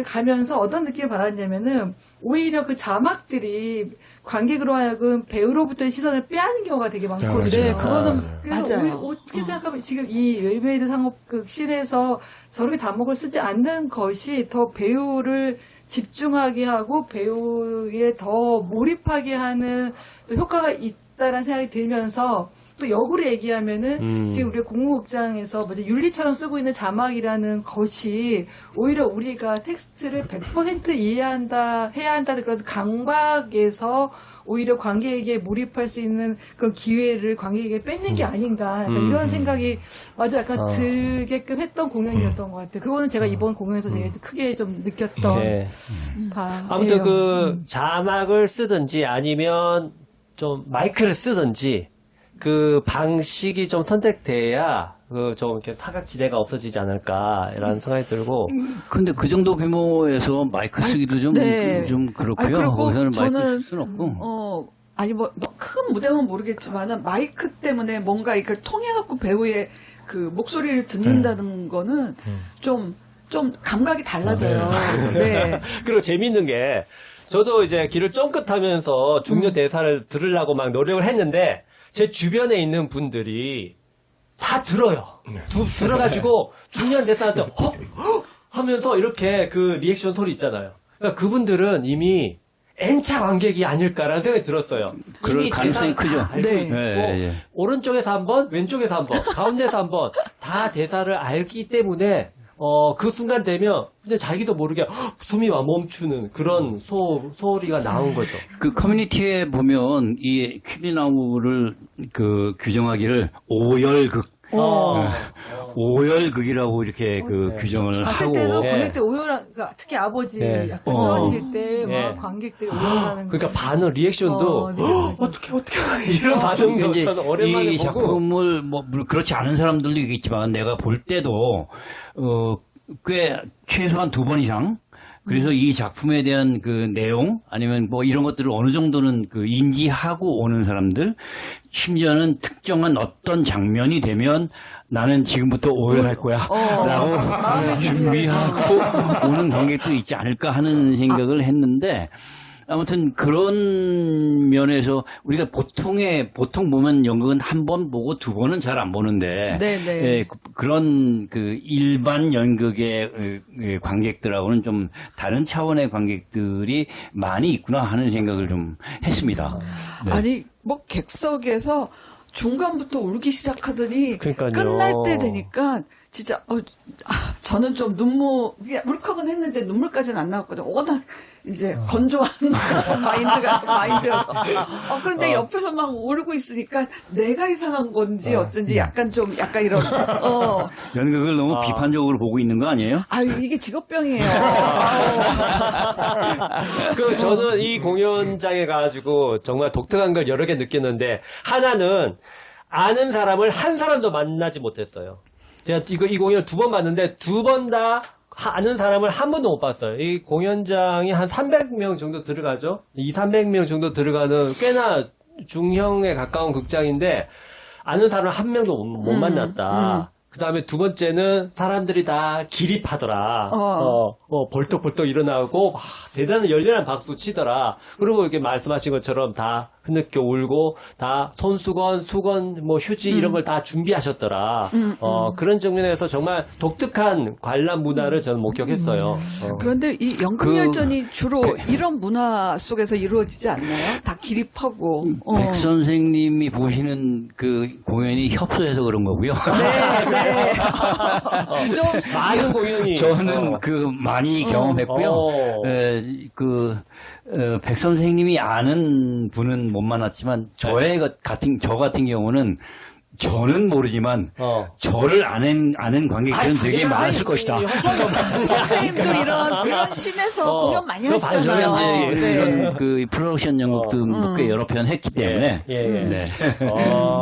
가면서 어떤 느낌을 받았냐면은 오히려 그 자막들이 관객으로 하여금 배우로부터의 시선을 빼앗는 경우가 되게 많거든요. 맞아요. 네, 그거는 그래서 맞아요. 어떻게 생각하면 지금 이 웨이메이드 상업극 씬에서 저렇게 자막을 쓰지 않는 것이 더 배우를 집중하게 하고 배우에 더 몰입하게 하는 또 효과가 있다라는 생각이 들면서 또 역으로 얘기하면은 지금 우리가 공공극장에서 윤리처럼 쓰고 있는 자막이라는 것이 오히려 우리가 텍스트를 100% 해야 한다는 그런 강박에서 오히려 관객에게 몰입할 수 있는 그런 기회를 관객에게 뺏는 게 아닌가 약간 이런 생각이 아주 약간 들게끔 했던 공연이었던 것 같아요. 그거는 제가 이번 공연에서 되게 크게 좀 느꼈던 네. 바예요. 아무튼 그 자막을 쓰든지 아니면 좀 마이크를 쓰든지 그 방식이 좀 선택돼야 그 좀 이렇게 사각지대가 없어지지 않을까라는 생각이 들고 근데 그 정도 규모에서 마이크 쓰기도 좀, 네. 좀 그렇고요. 그리고 거기서는 마이크 저는 쓸 수는 없고. 아니 뭐 큰 무대면 모르겠지만은 마이크 때문에 뭔가 이걸 통해 갖고 배우의 그 목소리를 듣는다는 거는 좀 감각이 달라져요. 네. 그리고 재밌는 게 저도 이제 길을 쫑긋하면서 중요 대사를 들으려고 막 노력을 했는데 제 주변에 있는 분들이 다 들어요. 들어가지고 중요한 대사한테 헉! 하면서 이렇게 그 리액션 소리 있잖아요. 그러니까 그분들은 이미 N차 관객이 아닐까라는 생각이 들었어요. 그럴 이미 가능성이 대사를 다 크죠. 알고 네. 있고 예. 오른쪽에서 한 번, 왼쪽에서 한 번, 가운데서 한 번 다 대사를 알기 때문에 그 순간 되면 그냥 자기도 모르게 숨이 멈추는 그런 소리가 나온 거죠. 그 커뮤니티에 보면 이 퀴리나우를 그 규정하기를 오열극. 오열극이라고 이렇게 그 규정을 봤을 하고. 때도 예. 관객들 오열한, 그러니까 특히 아버지 예. 약간 쓰러질 때 예. 막 관객들이 오열하는 거. 그러니까 반응 리액션도 네. 어떻게 이런 반응도 그러니까 이제 저는 오랜만에 이 보고 작품을 뭐 물론 그렇지 않은 사람들도 있겠지만 내가 볼 때도 꽤 최소한 2번 이상 그래서 이 작품에 대한 그 내용 아니면 뭐 이런 것들을 어느 정도는 그 인지하고 오는 사람들 심지어는 특정한 어떤 장면이 되면 나는 지금부터 오열할 거야 라고 준비하고 오는 관객도 있지 않을까 하는 생각을 했는데 아무튼 그런 면에서 우리가 보통 보면 연극은 한 번 보고 2번은 잘 안 보는데 네네. 예, 그런 그 일반 연극의 관객들하고는 좀 다른 차원의 관객들이 많이 있구나 하는 생각을 좀 했습니다. 네. 아니 뭐 객석에서 중간부터 울기 시작하더니 그러니까요. 끝날 때 되니까 진짜 저는 좀 그냥 울컥은 했는데 눈물까지는 안 나왔거든요. 워낙 이제 건조한 그런 마인드여서. 그런데 옆에서 막 울고 있으니까 내가 이상한 건지 어쩐지 약간 이런, 연극을 너무 비판적으로 보고 있는 거 아니에요? 이게 직업병이에요. 저는 이 공연장에 가가지고 정말 독특한 걸 여러 개 느꼈는데 하나는 아는 사람을 한 사람도 만나지 못했어요. 제가 이 공연을 2번 봤는데 2번 다 아는 사람을 한 번도 못 봤어요. 이 공연장이 한 300명 정도 들어가죠. 300명 정도 들어가는 꽤나 중형에 가까운 극장인데 아는 사람을 한 명도 못 만났다. 그 다음에 2번째는 사람들이 다 기립하더라. 벌떡벌떡 일어나고, 대단한 열렬한 박수 치더라. 그리고 이렇게 말씀하신 것처럼 다 흐느껴 울고, 다 손수건, 수건, 뭐 휴지 이런 걸 다 준비하셨더라. 그런 측면에서 정말 독특한 관람 문화를 저는 목격했어요. 그런데 이 연극열전이 주로 이런 문화 속에서 이루어지지 않나요? 다 기립하고. 백 선생님이 보시는 그 공연이 협소해서 그런 거고요. 네. 좀 많은 공연이. 저는 그 많이 경험했고요. 백 선생님이 아는 분은 못 만났지만 저 같은 경우는 저는 모르지만 저를 아는 관객들은 되게 많았을 것이다. 선생님도 이런 씬에서 공연 많이 그거 하시잖아요. 반성해야지. 네. 이런 그 프로덕션 연극도 꽤 여러 편 했기 때문에 네.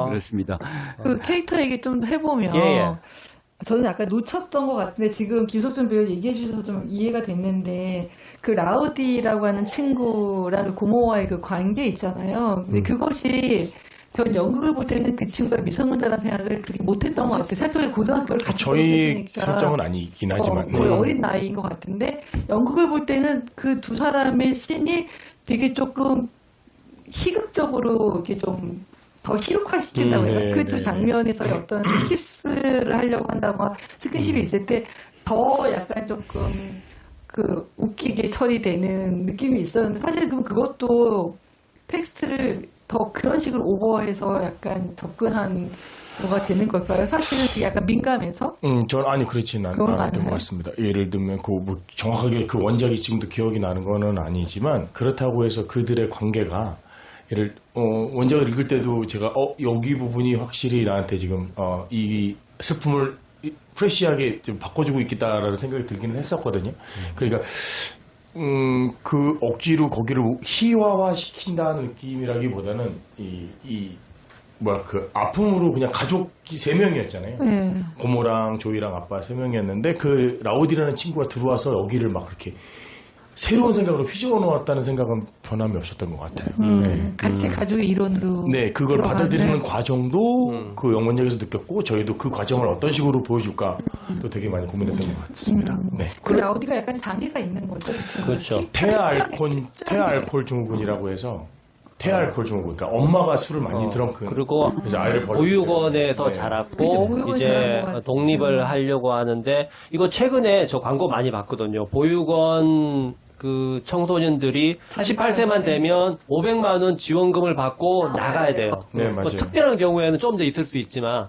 그렇습니다. 그 캐릭터 얘기 좀 해보면 저는 약간 놓쳤던 것 같은데 지금 김석준 배우 얘기해 주셔서 좀 이해가 됐는데 그 라우디라고 하는 친구랑 그 고모와의 그 관계 있잖아요. 근데 그것이 전 연극을 볼 때는 그 친구가 미성년자라는 생각을 그렇게 못했던 것 같아요. 사실 고등학교를 같이 저희 그러니까. 다녔으니까 설정은 아니긴 하지만 거의 어린 나이인 것 같은데 연극을 볼 때는 그 2사람의 씬이 되게 조금 희극적으로 이렇게 좀 더 희극화시킨다고 해요. 네, 그 2 네. 장면에서 어떤 키스를 하려고 한다거나 스킨십이 있을 때 더 약간 조금 그 웃기게 처리되는 느낌이 있었는데 사실 그럼 그것도 텍스트를 더 그런 식으로 오버해서 약간 접근한 뭐가 되는 걸까요? 사실은 그게 약간 민감해서? 저는 아니 그렇지는 그건 않았던 것 아니에요. 같습니다. 예를 들면 뭐 정확하게 그 원작이 지금도 기억이 나는 거는 아니지만 그렇다고 해서 그들의 관계가 원작을 읽을 때도 제가 여기 부분이 확실히 나한테 지금 이 슬픔을 프레시하게 좀 바꿔주고 있겠다라는 생각이 들기는 했었거든요. 그러니까 그 억지로 거기를 희화화 시킨다는 느낌이라기보다는 그 아픔으로 그냥 가족이 3명이었잖아요. 네. 고모랑 조이랑 아빠 3명이었는데 그 라우디라는 친구가 들어와서 여기를 막 그렇게 새로운 생각으로 휘저어 놓았다는 생각은 변함이 없었던 것 같아요. 네. 같이 가족의 일원도. 네, 그걸 들어가는데. 받아들이는 과정도 그 영원역에서 느꼈고 저희도 그 과정을 어떤 식으로 보여줄까 또 되게 많이 고민했던 것 같습니다. 네. 그 라우디가 약간 장애가 있는 거죠. 그렇죠. 태아알코올 증후군이라고 해서 태아알코올 증후군. 그러니까 엄마가 술을 많이 들었고 그리고 그래서 아이를 버리고 보육원에서 네. 그죠, 자랐고 보육원 이제 자란 것 같죠. 독립을 하려고 하는데 이거 최근에 저 광고 많이 봤거든요. 보육원 그 청소년들이 자주 18세만 가는데. 되면 500만 원 지원금을 받고 나가야 돼요. 네, 뭐 맞아요. 특별한 경우에는 좀 더 있을 수 있지만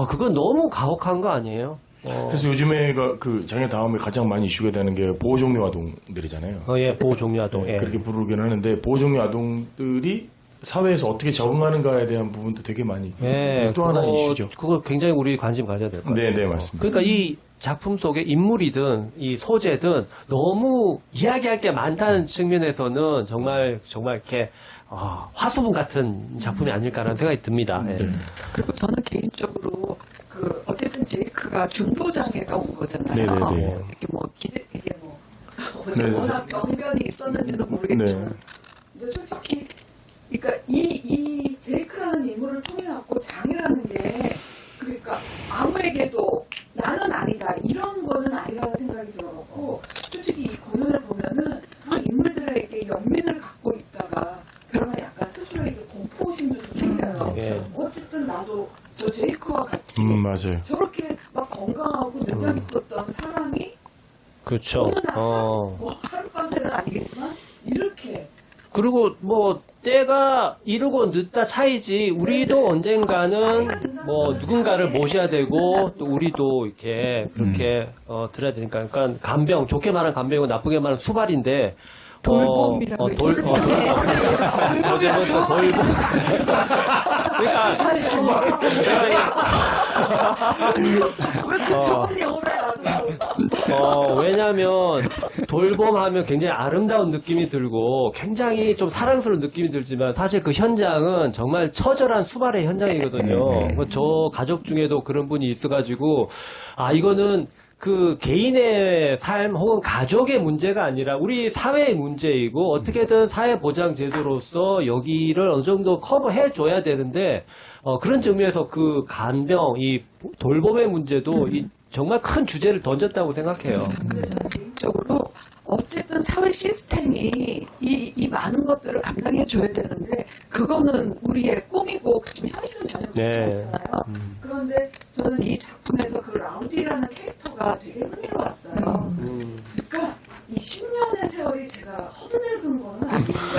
그건 너무 가혹한 거 아니에요? 그래서 요즘에 그 장애 다음에 가장 많이 이슈가 되는 게 보호종료 아동들이잖아요. 예, 보호종료아동. 예. 그렇게 부르긴 하는데 보호종료 아동들이 사회에서 어떻게 적응하는가에 대한 부분도 되게 많이 예, 또 하나의 이슈죠. 그거 굉장히 우리 관심 가져야 될 것 같아요. 네, 네, 맞습니다. 그러니까 이 작품 속에 인물이든 이 소재든 너무 이야기할 게 많다는 측면에서는 정말 이렇게 화수분 같은 작품이 아닐까라는 생각이 듭니다. 예. 그리고 저는 개인적으로 어쨌든 제이크가 중도 장애가 온 거잖아요. 네네네. 이렇게 이게 네네. 워낙 병변이 있었는지도 모르겠지만, 근데 솔직히 그러니까 이 제이크라는 인물을 통해 갖고 장애라는 게 그러니까 아무에게도 나는 아니다 이런 거는 아니라는 생각이 들어갖고 솔직히 이 공연을 보면은 그 인물들에게 연민을 갖고 있다가 그러면 약간 스스로에게 공포심도 좀 생겨요. 예. 어쨌든 나도 저 제이크와 같이 맞아요. 저렇게 막 건강하고 능력 있었던 사람이 그렇죠. 어느 날 뭐 하룻밤새는 아니겠지만 이렇게 그리고 뭐 때가 이르고 늦다 차이지 우리도 언젠가는 뭐 누군가를 모셔야 되고 또 우리도 이렇게 그렇게 들어야 되니까 그러니까 간병 좋게 말하면 간병이고 나쁘게 말하면 수발인데 돌봄이라고 돌봄 어제부터 돌봄 그러니까 왜 그 좋은 영어를 놔두고 왜냐하면 돌봄하면 굉장히 아름다운 느낌이 들고 굉장히 좀 사랑스러운 느낌이 들지만 사실 그 현장은 정말 처절한 수발의 현장이거든요. 저 가족 중에도 그런 분이 있어가지고 이거는 그 개인의 삶 혹은 가족의 문제가 아니라 우리 사회의 문제이고 어떻게든 사회보장제도로서 여기를 어느 정도 커버해 줘야 되는데 그런 측면에서 그 간병, 이 돌봄의 문제도 이 정말 큰 주제를 던졌다고 생각해요. 개인적으로 어쨌든 사회 시스템이 이 많은 것들을 감당해 줘야 되는데 그거는 우리의 꿈이고 지금 현실은 전혀 그렇지 네. 않잖아요. 그런데 저는 이 작품에서 그 라우디라는 캐릭터가 되게 흥미로웠어요. 그러니까 이 10년의 세월이 제가 허드늙은 거는 아닌 거죠.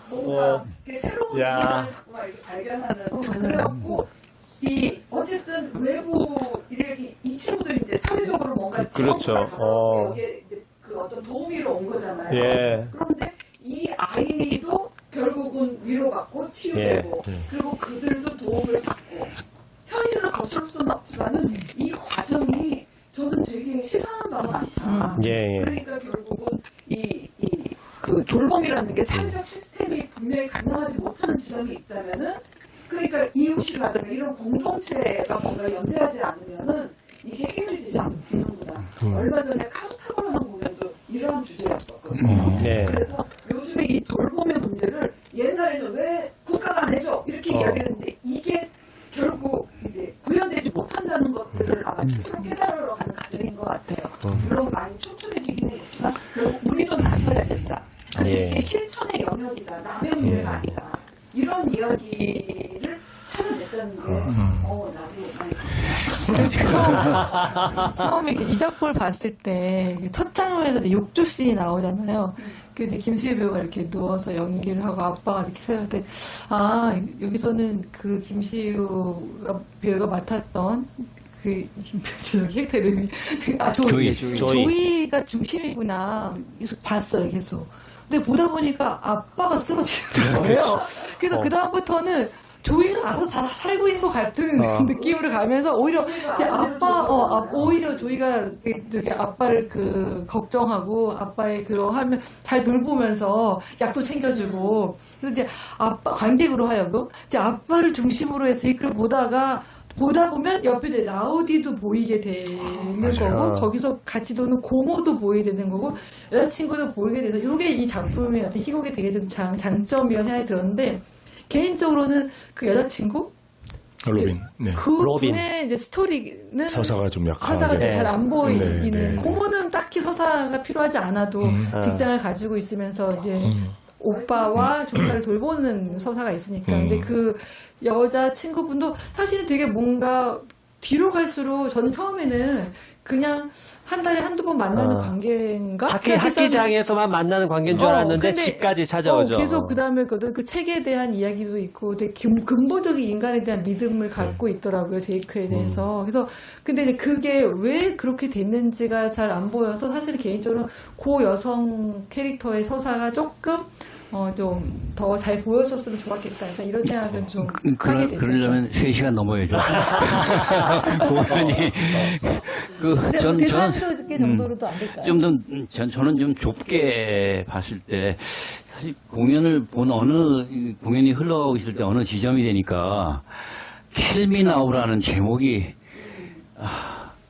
뭔가 이렇게 새로운 야. 부분을 자꾸만 이렇게 발견하는 그래갖고 어쨌든 외부 이력이 이 친구도 이제 사회적으로 뭔가 그렇죠. 여기에 이제 그 어떤 도우미로 온 거잖아요. 예. 그런데 이 아이도 결국은 위로받고 치유되고 예. 그리고 그들도 도움을 받고 현실을 거스를 수는 없지만은 이 과정이 저는 되게 시사하는 바가 많다. 예. 그러니까 결국은 그 돌봄이라는 게 사회적 시스템이 분명히 감당하지 못하는 지점이 있다면은 그러니까 이웃이라든가 이런 공동체가 뭔가 연대하지 않으면은 이게 해결이 되지 않는구나. 얼마 전에 카르타고라는 공연도 이런 주제였었거든요. 네. 그래서 요즘에 이 돌봄의 문제를 옛날에는 왜 국가가 안 해줘 이렇게 이야기했는데 이게 결국 이제 구현되지 못한다는 것들을 아마 스스로 깨달으러 가는 과정인 것 같아요. 물론 많이 촘촘해지기는 했지만 결국 우리도 나서야 된다. 근데 예. 이게 실천의 영역이다. 남의 문제가 아니다. 이런 이야기를 찾아냈다는 게 나도 많이 처음에 이 작품을 봤을 때 첫 장면에서 욕조 씬이 나오잖아요. 근데 김수희 배우가 이렇게 누워서 연기를 하고 아빠가 이렇게 생각할 때 여기서는 그 김수희 배우가 맡았던 그 캐릭터 이름이 조이가 중심이구나 계속 봤어요 계속. 근데 보다 보니까 아빠가 쓰러지는 거예요. 그래서 그 다음부터는 조이는 알아서 다 살고 있는 것 같은 느낌으로 가면서 오히려 제 오히려 조이가 되게 아빠를 걱정하고 아빠의 그런 하면 잘 돌보면서 약도 챙겨주고 그래서 이제 아빠 관객으로 하여금 이제 아빠를 중심으로 해서 이걸 보다 보면 옆에 이제 라우디도 보이게 되는 거고 거기서 같이 노는 고모도 보이게 되는 거고 여자친구도 보이게 돼서 이게 이 작품의 어떤 희곡의 되게 좀 장점이라는 생각이 들었는데 개인적으로는 그 여자친구 로빈. 네. 그 로빈. 분의 이제 스토리는 서사가 좀 약하게. 서사가 좀 잘 안 보이는 네, 네, 네. 고모는 딱히 서사가 필요하지 않아도 직장을 가지고 있으면서 이제 오빠와 조카를 돌보는 서사가 있으니까 근데 그 여자 친구분도 사실은 되게 뭔가 뒤로 갈수록 저는 처음에는 그냥 한 달에 한두 번 만나는 관계인가? 학기장에서만 만나는 관계인 줄 알았는데 근데, 집까지 찾아오죠. 계속 그 다음에 그 책에 대한 이야기도 있고 되게 근본적인 인간에 대한 믿음을 갖고 있더라고요. 제이크에 대해서. 그래서 근데 이제 그게 왜 그렇게 됐는지가 잘 안 보여서 사실 개인적으로 고 여성 캐릭터의 서사가 조금 좀 더 잘 보였었으면 좋았겠다. 약간 이런 생각은 좀 하게 됐어요. 그러려면 3시간 넘어야죠. 공연이 대사 개 정도로도 안 될까요? 좀 더 저는 좀 좁게 봤을 때 사실 공연을 본 공연이 흘러가고 있을 때 어느 지점이 되니까 킬미나우라는 제목이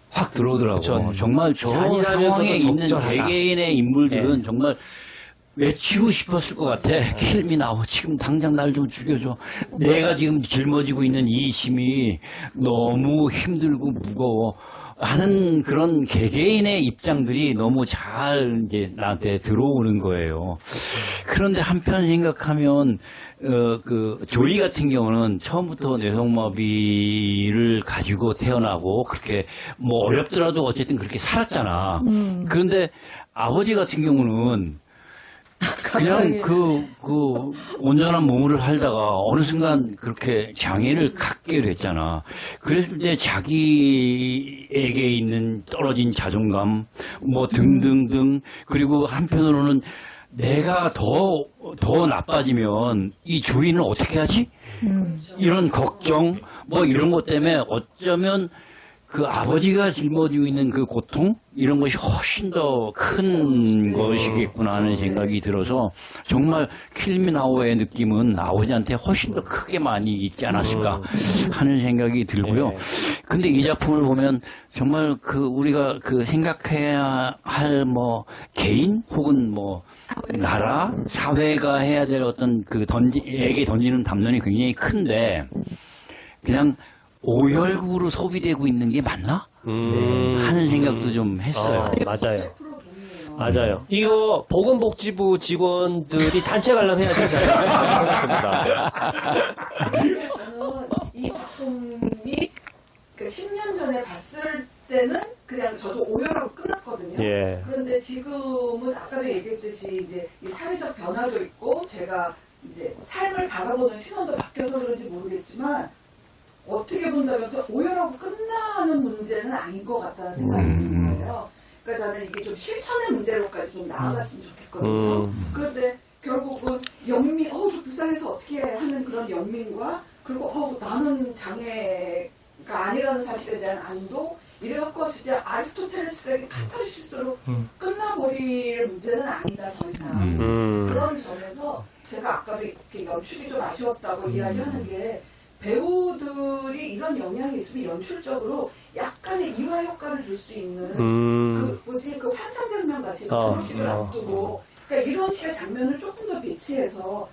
확 들어오더라고. 그쵸. 정말 저 잔인하면서도 상황에 있는 적절하다. 개개인의 인물들은 정말 외치고 싶었을 것 같아. 킬미나우 지금 당장 날 좀 죽여줘. 내가 지금 짊어지고 있는 이 힘이 너무 힘들고 무거워. 하는 그런 개개인의 입장들이 너무 잘 이제 나한테 들어오는 거예요. 그런데 한편 생각하면 그 조이 같은 경우는 처음부터 뇌성마비를 가지고 태어나고 그렇게 뭐 어렵더라도 어쨌든 그렇게 살았잖아. 그런데 아버지 같은 경우는 그냥 그 온전한 몸으로 살다가 어느 순간 그렇게 장애를 갖게 됐잖아. 그랬을 때 자기에게 있는 떨어진 자존감, 뭐 등등등, 그리고 한편으로는 내가 더 나빠지면 이 조이는 어떻게 하지? 이런 걱정, 뭐 이런 것 때문에 어쩌면 그 아버지가 짊어지고 있는 그 고통 이런 것이 훨씬 더 큰 것이겠구나 하는 생각이 들어서 정말 킬미나우의 느낌은 아버지한테 훨씬 더 크게 많이 있지 않았을까 하는 생각이 들고요. 근데 이 작품을 보면 정말 그 우리가 그 생각해야 할 뭐 개인 혹은 뭐 나라 사회가 해야 될 어떤 그 애에게 던지는 담론이 굉장히 큰데 그냥 오열구로 소비되고 있는 게 맞나? 하는 생각도 좀 했어요. 맞아요. 이거 보건복지부 직원들이 단체 관람해야 되지 않을까 생각합니다. 저는 이 작품이 그 10년 전에 봤을 때는 그냥 저도 오열하고 끝났거든요. 예. 그런데 지금은 아까도 얘기했듯이 이제 이 사회적 변화도 있고 제가 이제 삶을 바라보는 시선도 바뀌어서 그런지 모르겠지만 어떻게 본다면 또 오열하고 끝나는 문제는 아닌 것 같다는 생각이 드는 거예요. 그러니까 저는 이게 좀 실천의 문제로까지 좀 나아갔으면 좋겠거든요. 그런데 결국은 영민, 저 불쌍해서 어떻게 하는 그런 영민과 그리고 나는 장애가 아니라는 사실에 대한 안도 이래갖고 진짜 아리스토텔레스의 카타르시스로 끝나버릴 문제는 아니다 더 이상. 그런 점에서 제가 아까도 이렇게 연출이 좀 아쉬웠다고 이야기하는 게 배우들이 이런 영향이 있으면 연출적으로 약간의 이화 효과를 줄 수 있는 그 환상 장면 같이 결혼식을 앞두고 그러니까 이런 식의 장면을 조금 더 배치해서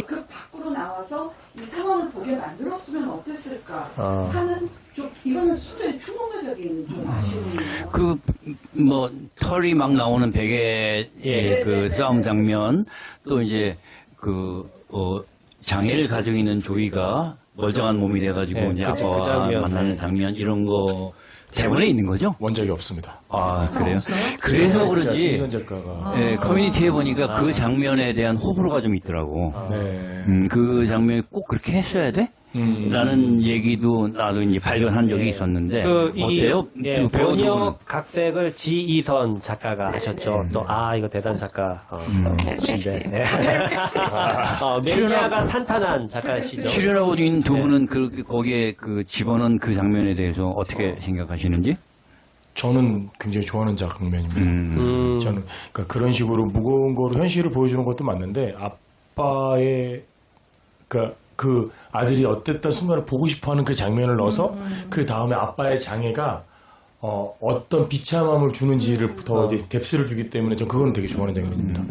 그 밖으로 나와서 이 상황을 보게 만들었으면 어땠을까 하는 좀 이거는 순전히 평론가적인 좀 아쉬움이에요. 뭐 털이 막 나오는 베개의 그 싸움 장면 또 이제 장애를 가지고 있는 조이가 멀쩡한 몸이 돼가지고 이제 아빠와 만나는 장면 이런 거 대본에 있는 거죠? 원작이 없습니다. 아 그래요? 그래서 그런지 진선 작가가 커뮤니티에 보니까 그 장면에 대한 호불호가 좀 있더라고. 네. 그 장면이 꼭 그렇게 했어야 돼? 라는 얘기도 나도 이제 발견한 적이 있었는데 어때요? 예, 그 배우분은? 번역 각색을 지이선 작가가 하셨죠. 또 이거 대단한 작가. 네. 매니아가 탄탄한 작가시죠. 출연하고 있는 두 분은 그렇게 거기에 그 집어넣은 그 장면에 대해서 어떻게 생각하시는지? 저는 굉장히 좋아하는 장면입니다. 저는 그러니까 그런 식으로 무거운 거로 현실을 보여주는 것도 맞는데 아빠의 그러니까 그 아들이 어땠던 순간을 보고 싶어하는 그 장면을 넣어서 그 다음에 아빠의 장애가 어떤 비참함을 주는지를 더 이제 뎁스를 주기 때문에 전 그거는 되게 좋아하는 장면입니다.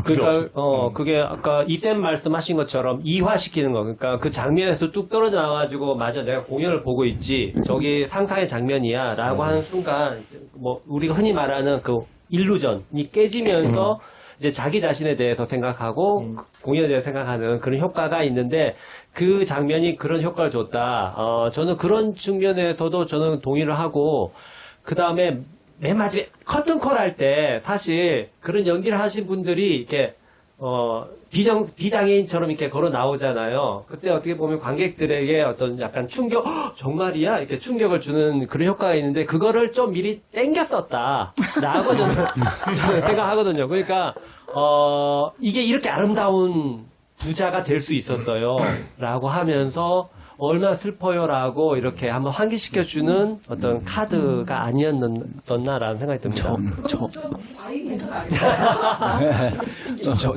그러니까 그게 아까 이쌤 말씀하신 것처럼 이화시키는 거. 그러니까 그 장면에서 뚝 떨어져 나와가지고 맞아 내가 공연을 보고 있지. 저기 상상의 장면이야라고 하는 순간 뭐 우리가 흔히 말하는 그 일루전이 깨지면서 이제 자기 자신에 대해서 생각하고 공연에 대해서 생각하는 그런 효과가 있는데 그 장면이 그런 효과를 줬다. 저는 그런 측면에서도 저는 동의를 하고 그 다음에 맨 마지막에 커튼콜 할 때 사실 그런 연기를 하신 분들이 이렇게 비장애인처럼 이렇게 걸어 나오잖아요. 그때 어떻게 보면 관객들에게 어떤 약간 충격, 정말이야? 이렇게 충격을 주는 그런 효과가 있는데 그거를 좀 미리 땡겼었다라고 저는 생각하거든요. 그러니까 이게 이렇게 아름다운 부자가 될 수 있었어요라고 하면서 얼마나 슬퍼요라고 이렇게 한번 환기시켜주는 어떤 카드가 아니었었나라는 생각이 듭니다.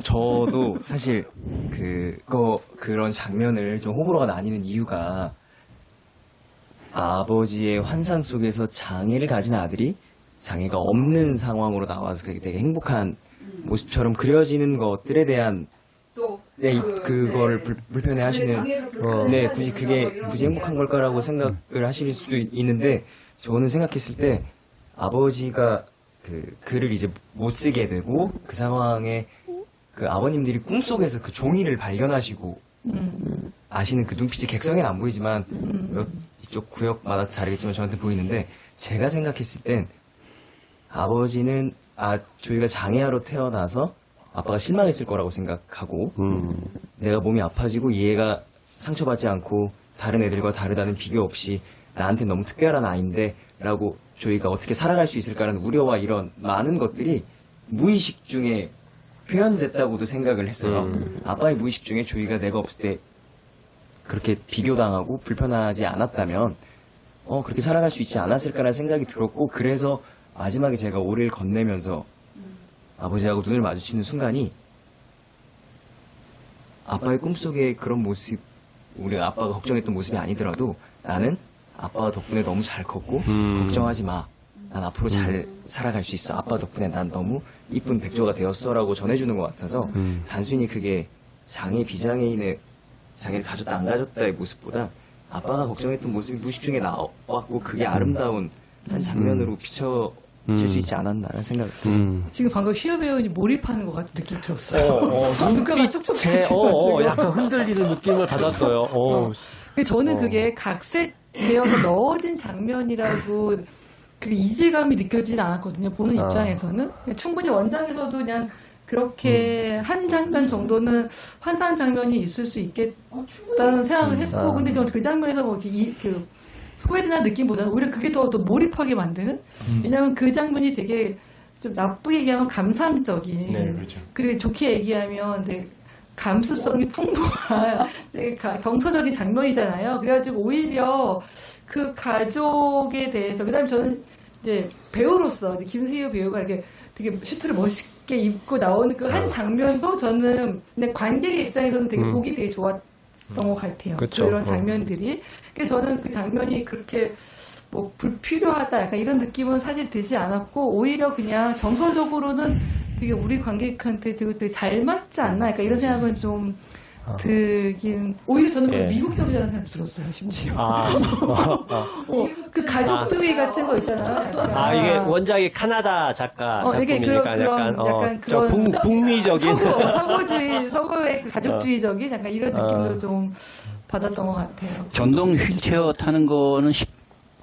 저도 사실 그런 장면을 좀 호불호가 나뉘는 이유가 아버지의 환상 속에서 장애를 가진 아들이 장애가 없는 상황으로 나와서 되게 행복한 모습처럼 그려지는 것들에 대한 그걸 불편해 하시는, 굳이 그게 굳이 행복한 걸까라고 생각을 하실 수도 있는데, 저는 생각했을 때, 아버지가 글을 이제 못 쓰게 되고, 그 상황에 그 아버님들이 꿈속에서 그 종이를 발견하시고, 아시는 그 눈빛이 객성에는 안 보이지만, 이쪽 구역마다 다르겠지만 저한테 보이는데, 제가 생각했을 땐, 아버지는, 저희가 장애아로 태어나서, 아빠가 실망했을 거라고 생각하고 내가 몸이 아파지고 얘가 상처받지 않고 다른 애들과 다르다는 비교 없이 나한테 너무 특별한 아이인데 라고 저희가 어떻게 살아갈 수 있을까라는 우려와 이런 많은 것들이 무의식 중에 표현됐다고도 생각을 했어요. 아빠의 무의식 중에 저희가 내가 없을 때 그렇게 비교당하고 불편하지 않았다면 그렇게 살아갈 수 있지 않았을까라는 생각이 들었고, 그래서 마지막에 제가 오를 건네면서 아버지하고 눈을 마주치는 순간이 아빠의 꿈속의 그런 모습, 우리 아빠가 걱정했던 모습이 아니더라도 나는 아빠가 덕분에 너무 잘 컸고 걱정하지 마. 난 앞으로 잘 살아갈 수 있어. 아빠 덕분에 난 너무 이쁜 백조가 되었어 라고 전해주는 것 같아서 단순히 그게 비장애인의 장애를 가졌다 안 가졌다의 모습보다 아빠가 걱정했던 모습이 무의식 중에 나왔고 그게 아름다운 한 장면으로 비춰질 수 있지 않았나라는 생각이 들어요. 지금 방금 휘어 배우님 몰입하는 것 같은 느낌 들었어요. 눈가가 촉촉해지고 약간 흔들리는 느낌을 받았어요. 저는 그게 각색되어서 넣어진 장면이라고 그게 이질감이 느껴지진 않았거든요. 보는 입장에서는 그냥 충분히 원작에서도 그냥 그렇게 한 장면 정도는 환상한 장면이 있을 수 있겠다는 생각을 했고, 근데 저는 그 장면에서 뭐 이렇게 소외되는 느낌보다는 오히려 그게 더 몰입하게 만드는? 왜냐면 그 장면이 되게 좀 나쁘게 얘기하면 감상적인. 네, 그렇죠. 그리고 좋게 얘기하면 되게 감수성이 풍부한 되게 정서적인 장면이잖아요. 그래가지고 오히려 그 가족에 대해서, 그 다음에 저는 이제 배우로서 김세희 배우가 이렇게 되게 슈트를 멋있게 입고 나오는 그 한 장면도 저는 근데 관객의 입장에서는 되게 보기 되게 좋았던 것 같아요. 그쵸. 이런 장면들이. 그래서 저는 그 장면이 그렇게 뭐 불필요하다 약간 이런 느낌은 사실 들지 않았고, 오히려 그냥 정서적으로는 되게 우리 관객한테 되게 잘 맞지 않나 약간 이런 생각은 좀 들긴, 오히려 저는 예. 미국적이라는 생각이 들었어요, 심지어. 그 가족주의 같은 거 있잖아요. 약간. 이게 원작이 카나다 작가 이게 작품이니까 약간 그런 북미적인 서구의 그 가족주의적인 약간 이런 느낌도 좀 받았던 것 같아요. 전동 휠체어 타는 거는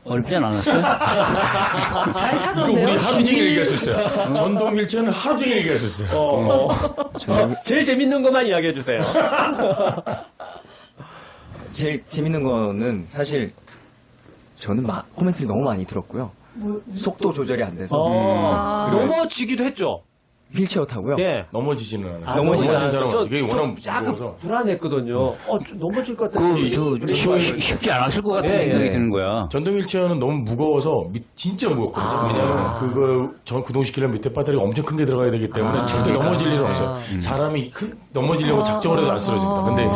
어렵지 않았어요? 잘 이거 타던데요? 우리 하루 종일 얘기했었어요. 전동 휠체어는 하루 종일 얘기했었어요. 제일 재밌는 것만 이야기해 주세요. 제일 재밌는 거는 사실 저는 코멘트를 너무 많이 들었고요. 속도 조절이 안 돼서 넘어지기도 했죠. 휠체어 타고요. 예. 넘어지지는 않아요. 넘어지지 넘어진 않아요. 사람은 이게 워낙 약간 무서워서. 불안했거든요. 좀 넘어질 것 같아. 쉽지 않았을 것 같은 예, 생각이 예. 드는 거야. 전동 휠체어는 너무 무거워서 진짜 무겁거든요. 왜냐하면 그거 구동시키려면 밑에 배터리가 엄청 큰 게 들어가야 되기 때문에 절대 넘어질 일은 없어요. 사람이 넘어지려고 작정을 해도 안 쓰러집니다. 근데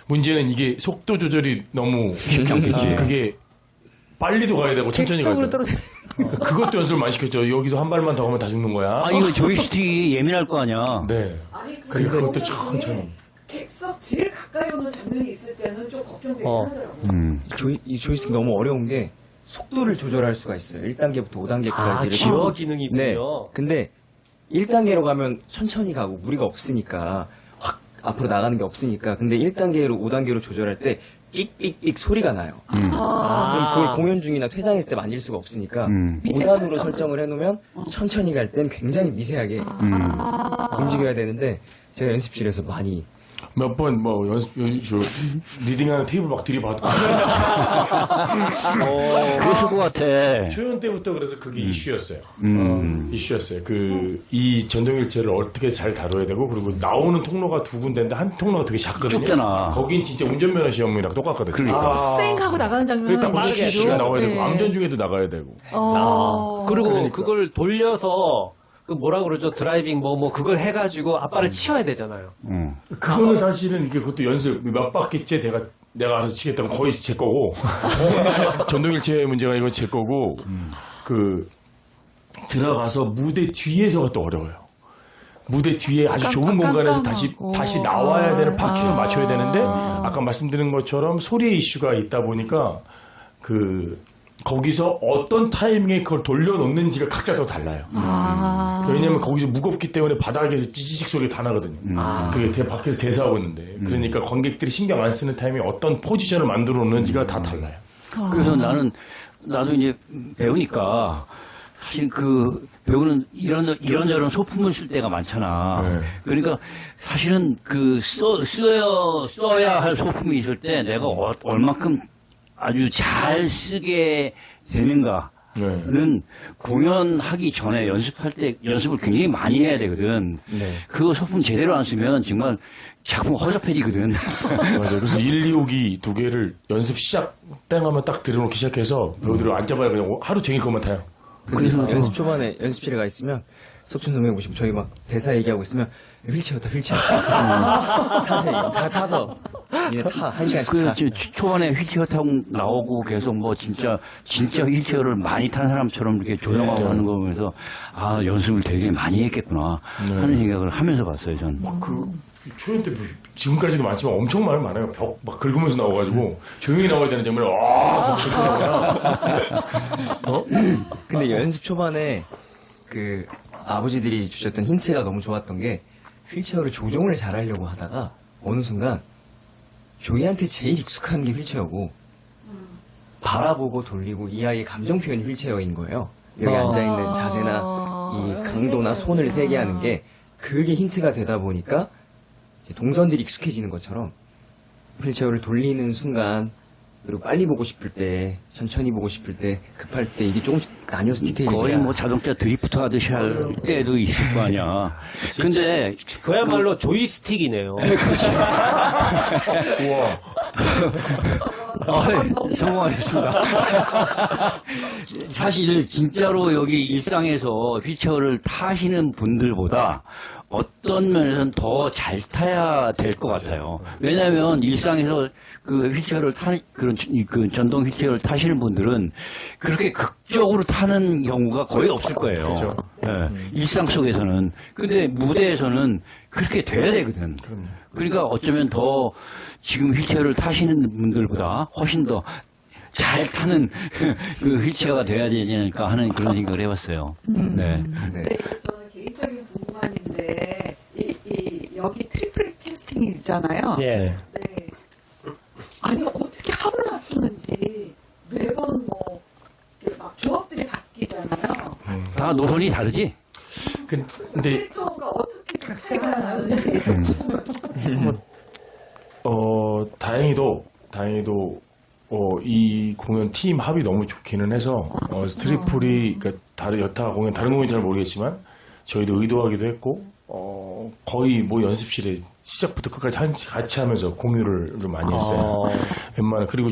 문제는 이게 속도 조절이 너무 쉽지 않겠지. 그게 빨리도 가야 되고 천천히 가야 객석으로 되고. 떨어져. 그것도 연습을 많이 시켰죠. 여기서 한 발만 더 가면 다 죽는 거야. 아, 이거 조이스틱이 예민할 거 아니야. 네. 그러니까 그것도 천천히. 객석 제일 가까이 오는 장면이 있을 때는 좀 걱정되긴 하더라고요. 이 조이스틱 너무 어려운 게 속도를 조절할 수가 있어요. 1단계부터 5단계까지. 기어 기능이군요. 네. 근데 1단계로 가면 천천히 가고 무리가 없으니까 확 앞으로 나가는 게 없으니까. 근데 1단계로 5단계로 조절할 때 삑삑삑 소리가 나요. 그럼 그걸 공연 중이나 퇴장했을 때 만질 수가 없으니까 5단으로 설정을 해놓으면 천천히 갈 땐 굉장히 미세하게 움직여야 되는데 제가 연습실에서 많이 몇 번 뭐 리딩하는 테이블 막 들이받고 그랬을 것 같아. 초연 때부터 그래서 그게 이슈였어요. 이슈였어요. 이 전동 휠체어를 어떻게 잘 다뤄야 되고 그리고 나오는 통로가 두 군데인데 한 통로가 되게 작거든요. 좁잖아. 거긴 진짜 운전면허 시험이랑 똑같거든요. 그러니까. 쌩 하고 나가는 장면은 그러니까 빠르게 위로. 시간 나와야 되고 네. 암전 중에도 나가야 되고. 그리고 그러니까. 그걸 돌려서 그 뭐라 그러죠? 드라이빙 뭐 그걸 해가지고 앞발을 치워야 되잖아요. 그거는 사실은 그것도 연습 몇 바퀴째 내가 알아서 치겠다고 거의 제 거고 전동 휠체어의 문제가 이건 제 거고 들어가서 무대 뒤에서가 또 어려워요. 무대 뒤에 아주 좁은 공간에서 다시 나와야 되는 파킹을 맞춰야 되는데 아까 말씀드린 것처럼 소리의 이슈가 있다 보니까 거기서 어떤 타이밍에 그걸 돌려놓는지가 각자 더 달라요. 왜냐면 거기서 무겁기 때문에 바닥에서 찌지직 소리가 다 나거든요. 그게 밖에서 대사하고 있는데. 그러니까 관객들이 신경 안 쓰는 타이밍에 어떤 포지션을 만들어 놓는지가 다 달라요. 그래서 나도 이제 배우니까 사실 배우는 이런저런 소품을 쓸 때가 많잖아. 네. 그러니까 사실은 써야 할 소품이 있을 때 내가 얼마큼 아주 잘 쓰게 되는가는 공연하기 전에 연습할 때 연습을 굉장히 많이 해야 되거든. 그거 소품 제대로 안 쓰면 정말 작품 허접해지거든. 맞아요. 그래서 1, 2, 5기 두 개를 연습 시작 땡 하면 딱 들여놓기 시작해서 배우들을 안 잡아요. 그냥 하루 종일 것만 타요. 그래서 연습 초반에 연습실에 가 있으면 석춘 선배님 보시면 저희 막 대사 얘기하고 있으면 휠체어 타세요. 다 타서 얘네 한 시간씩 타. 초반에 휠체어 타고 나오고 계속 뭐 진짜 휠체어를 많이 탄 사람처럼 이렇게 조용하고 하는 거 보면서 연습을 되게 많이 했겠구나 하는 생각을 하면서 봤어요, 전. 초연 때 지금까지도 많지만 엄청 많아요. 벽 막 긁으면서 나와가지고 조용히 나와야 되는 장면을 근데 연습 초반에 아버지들이 주셨던 힌트가 너무 좋았던 게 휠체어를 조종을 잘하려고 하다가 어느 순간 조이한테 제일 익숙한 게 휠체어고 바라보고 돌리고 이 아이의 감정 표현이 휠체어인 거예요. 여기 앉아있는 자세나 이 강도나 손을 세게 하는 게 그게 힌트가 되다 보니까 이제 동선들이 익숙해지는 것처럼 휠체어를 돌리는 순간 그리고 빨리 보고 싶을 때, 천천히 보고 싶을 때, 급할 때 이게 조금씩 나뉘어서 디테일이 거의 뭐 자동차 드리프트 하듯이 할 때도 있을 거 아니야. 근데 그야말로 조이스틱이네요. 성공하셨습니다. 사실 진짜로 여기 일상에서 휠체어를 타시는 분들보다 어떤 면에서는 더 잘 타야 될 것 같아요. 왜냐하면 일상에서 휠체어를 그 전동 휠체어를 타시는 분들은 그렇게 극적으로 타는 경우가 거의 없을 거예요. 그렇죠. 네, 일상 속에서는. 근데 무대에서는 그렇게 돼야 되거든. 그러니까 어쩌면 더 지금 휠체어를 타시는 분들보다 훨씬 더 잘 타는 그 휠체어가 돼야 되지 않을까 하는 그런 생각을 해봤어요. 네. 저는 개인적인 궁금한인데 여기 트리플 캐스팅이잖아요. 예. 네. 아니 어떻게 합을 맞추는지 매번 이렇게 막 조합들이 바뀌잖아요. 다 노선이 다르지? 근데 캐릭터가 어떻게 각자가 다른지 다행히도 다행히도 이 공연 팀 합이 너무 좋기는 해서 스트릿풀이 그러니까 여타 공연 다른 공연 잘 모르겠지만 저희도 의도하기도 했고 거의 뭐 연습실에 시작부터 끝까지 같이 하면서 공유를 좀 많이 했어요. 웬만한 그리고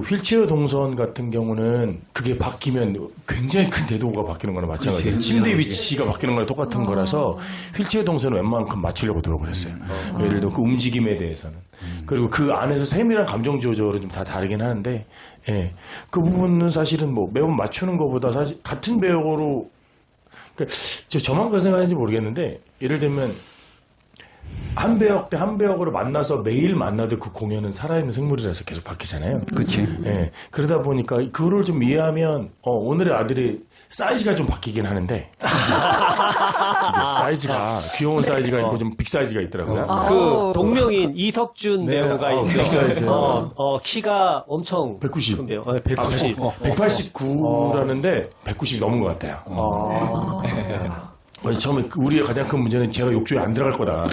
휠체어 동선 같은 경우는 그게 바뀌면 굉장히 큰 대도가 바뀌는 거나 마찬가지예요. 침대 위치가 바뀌는 거랑 똑같은 거라서 휠체어 동선은 웬만큼 맞추려고 노력을 했어요. 예를 들어 그 움직임에 대해서는. 그리고 그 안에서 세밀한 감정 조절은 좀 다 다르긴 하는데, 예. 그 부분은 사실은 뭐 매번 맞추는 것보다 사실 같은 배역으로, 그러니까 저만 그런 생각하는지 모르겠는데, 예를 들면 한 배역 대 한 배역으로 만나서 매일 만나도 그 공연은 살아있는 생물이라서 계속 바뀌잖아요. 그치. 예. 그러다 보니까 그거를 좀 이해하면 오늘의 아들이 사이즈가 좀 바뀌긴 하는데 사이즈가 귀여운 사이즈가 있고 좀 빅 사이즈가 있더라고요. 그 동명인 이석준 네, 배우가 있죠. 빅 사이즈. 키가 엄청 190. 큰 배우. 190. 189라는데 190이 넘은 것 같아요. 처음에 우리의 가장 큰 문제는 제가 욕조에 안 들어갈 거다.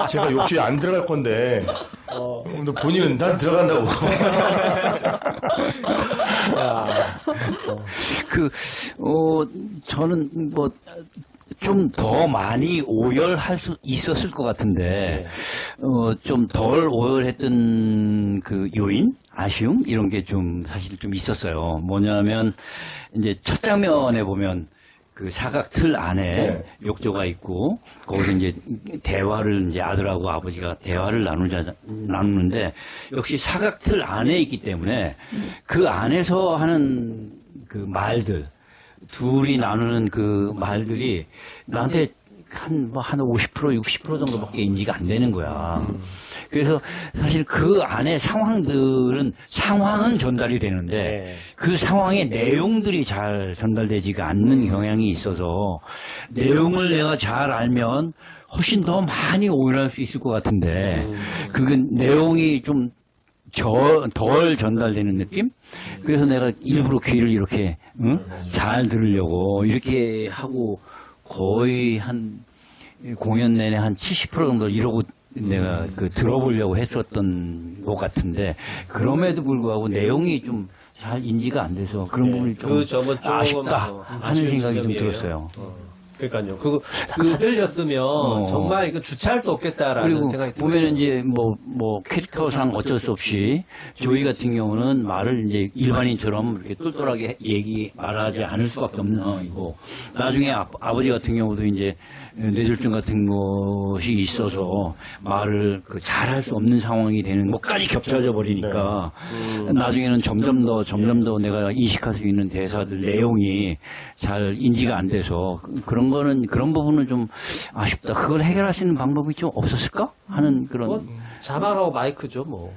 제가 욕조에 안 들어갈 건데, 근데 본인은 난 들어간다고. 저는 뭐, 좀 더 많이 오열할 수 있었을 것 같은데, 좀 덜 오열했던 그 요인? 아쉬움? 이런 게 좀 사실 좀 있었어요. 뭐냐면, 이제 첫 장면에 보면, 그 사각 틀 안에 욕조가 있고 거기서 이제 대화를 이제 아들하고 아버지가 대화를 나누는데 역시 사각 틀 안에 있기 때문에 그 안에서 하는 그 말들 둘이 나누는 그 말들이 나한테 한 50%, 60% 정도밖에 인지가 안 되는 거야. 그래서 사실 그 안에 상황은 전달이 되는데 그 상황의 내용들이 잘 전달되지가 않는 경향이 있어서 내용을 내가 잘 알면 훨씬 더 많이 오해할 수 있을 것 같은데 그 내용이 좀 덜 전달되는 느낌? 그래서 내가 일부러 귀를 이렇게 잘 들으려고 이렇게 하고 거의 한 공연 내내 한 70% 정도 이러고 내가 들어보려고 했었던 것 같은데 그럼에도 불구하고 내용이 좀 잘 인지가 안 돼서 그런 부분이 좀 그 점은 조금 아쉽다 하는 아쉬운 생각이 좀 지점이에요. 들었어요. 그러니까요. 그거 들렸으면 정말 이거 주체할 수 없겠다라는 그리고 생각이 들었어요. 보면 이제 뭐 캐릭터상 어쩔 수 없이 조이 같은 경우는 말을 이제 일반인처럼 이렇게 똘똘하게 말하지 않을 수밖에 없는 상황이고 나중에 아버지 같은 경우도 이제 뇌졸중 같은 것이 있어서 말을 잘할 수 없는 상황이 되는 것까지 겹쳐져 버리니까 나중에는 점점 더 내가 인식할 수 있는 대사들 내용이 잘 인지가 안 돼서 그런 부분은 좀 아쉽다. 그걸 해결할 수 있는 방법이 좀 없었을까 하는 그런. 뭐, 자막하고 마이크죠, 뭐.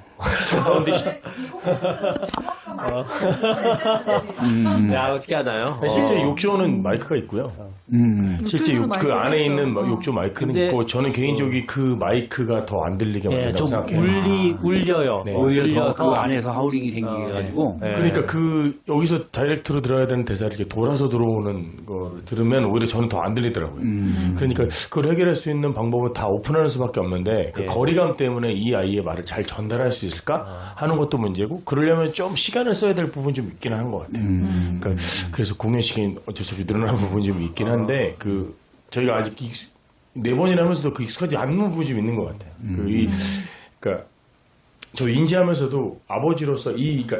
야, 어떻게 하나요? 실제 욕조는 마이크가 있고요. 실제 욕조에서 그 마이크가 안에 있는 있어요. 욕조 마이크는 근데- 있고 저는 개인적으로 그 마이크가 더 안 들리게 예, 만든다고 좀 생각해요. 울려요. 네. 오히려 더 그 안에서 하울링이 생기게 가지고. 네. 그러니까 여기서 다이렉트로 들어야 되는 대사를 이렇게 돌아서 들어오는 걸 들으면 오히려 저는 더 안 들리더라고요. 그러니까 그걸 해결할 수 있는 방법은 다 오픈하는 수밖에 없는데 그 거리감 때문에 이 아이의 말을 잘 전달할 수 있을까 하는 것도 문제고 그러려면 좀 시간을 써야 될 부분이 좀 있기는 한 것 같아요. 그러니까 그래서 공연 시간이 어쩔 수 없이 늘어나는 부분이 좀 있긴 한데 저희가 아직 4번이나 하면서도 익숙하지 않는 부분이 좀 있는 것 같아요. 그러니까 저 인지하면서도 아버지로서 그러니까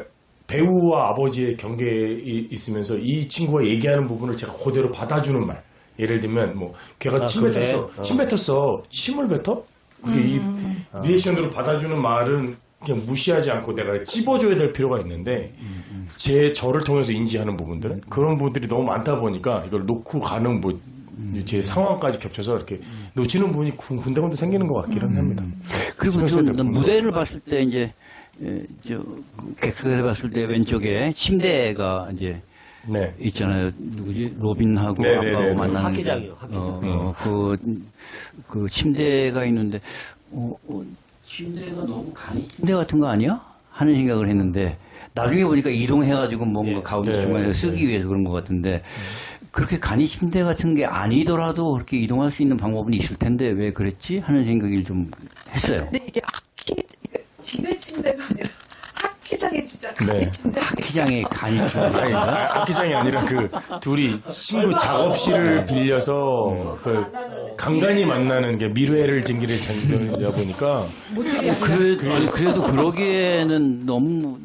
배우와 아버지의 경계에 있으면서 이 친구가 얘기하는 부분을 제가 그대로 받아주는 말. 예를 들면 걔가 침 뱉었어. 침 뱉었어. 침을 뱉어? 그게 이 리액션으로 받아주는 말은 그냥 무시하지 않고 내가 찝어줘야 될 필요가 있는데 저를 통해서 인지하는 부분들은 그런 부분들이 너무 많다 보니까 이걸 놓고 가는 제 상황까지 겹쳐서 이렇게 놓치는 부분이 군데군데 생기는 것 같기는 합니다. 그리고 무대를 봤을 때 이제 객석에서 봤을 때 왼쪽에 침대가 이제 네. 있잖아요. 누구지? 로빈하고 네네네네. 아빠하고 만나는 학기장이요. 그 침대가 있는데 침대가 너무 침대 같은 거 아니야? 하는 생각을 했는데 나중에 보니까 이동해가지고 뭔가 가운데 중간에 쓰기 위해서 그런 것 같은데 그렇게 간이 침대 같은 게 아니더라도 그렇게 이동할 수 있는 방법은 있을 텐데 왜 그랬지? 하는 생각을 좀 했어요. 근데 이게 침대가 아니라 학기장에 진짜 네. 네. 침대. 학기장에 간이 아니, 악기장이 아니라 그 둘이 친구 작업실을 빌려서 그 간간히 만나는 게 밀회를 증기를 장면이다 보니까 그래도 그러기에는 너무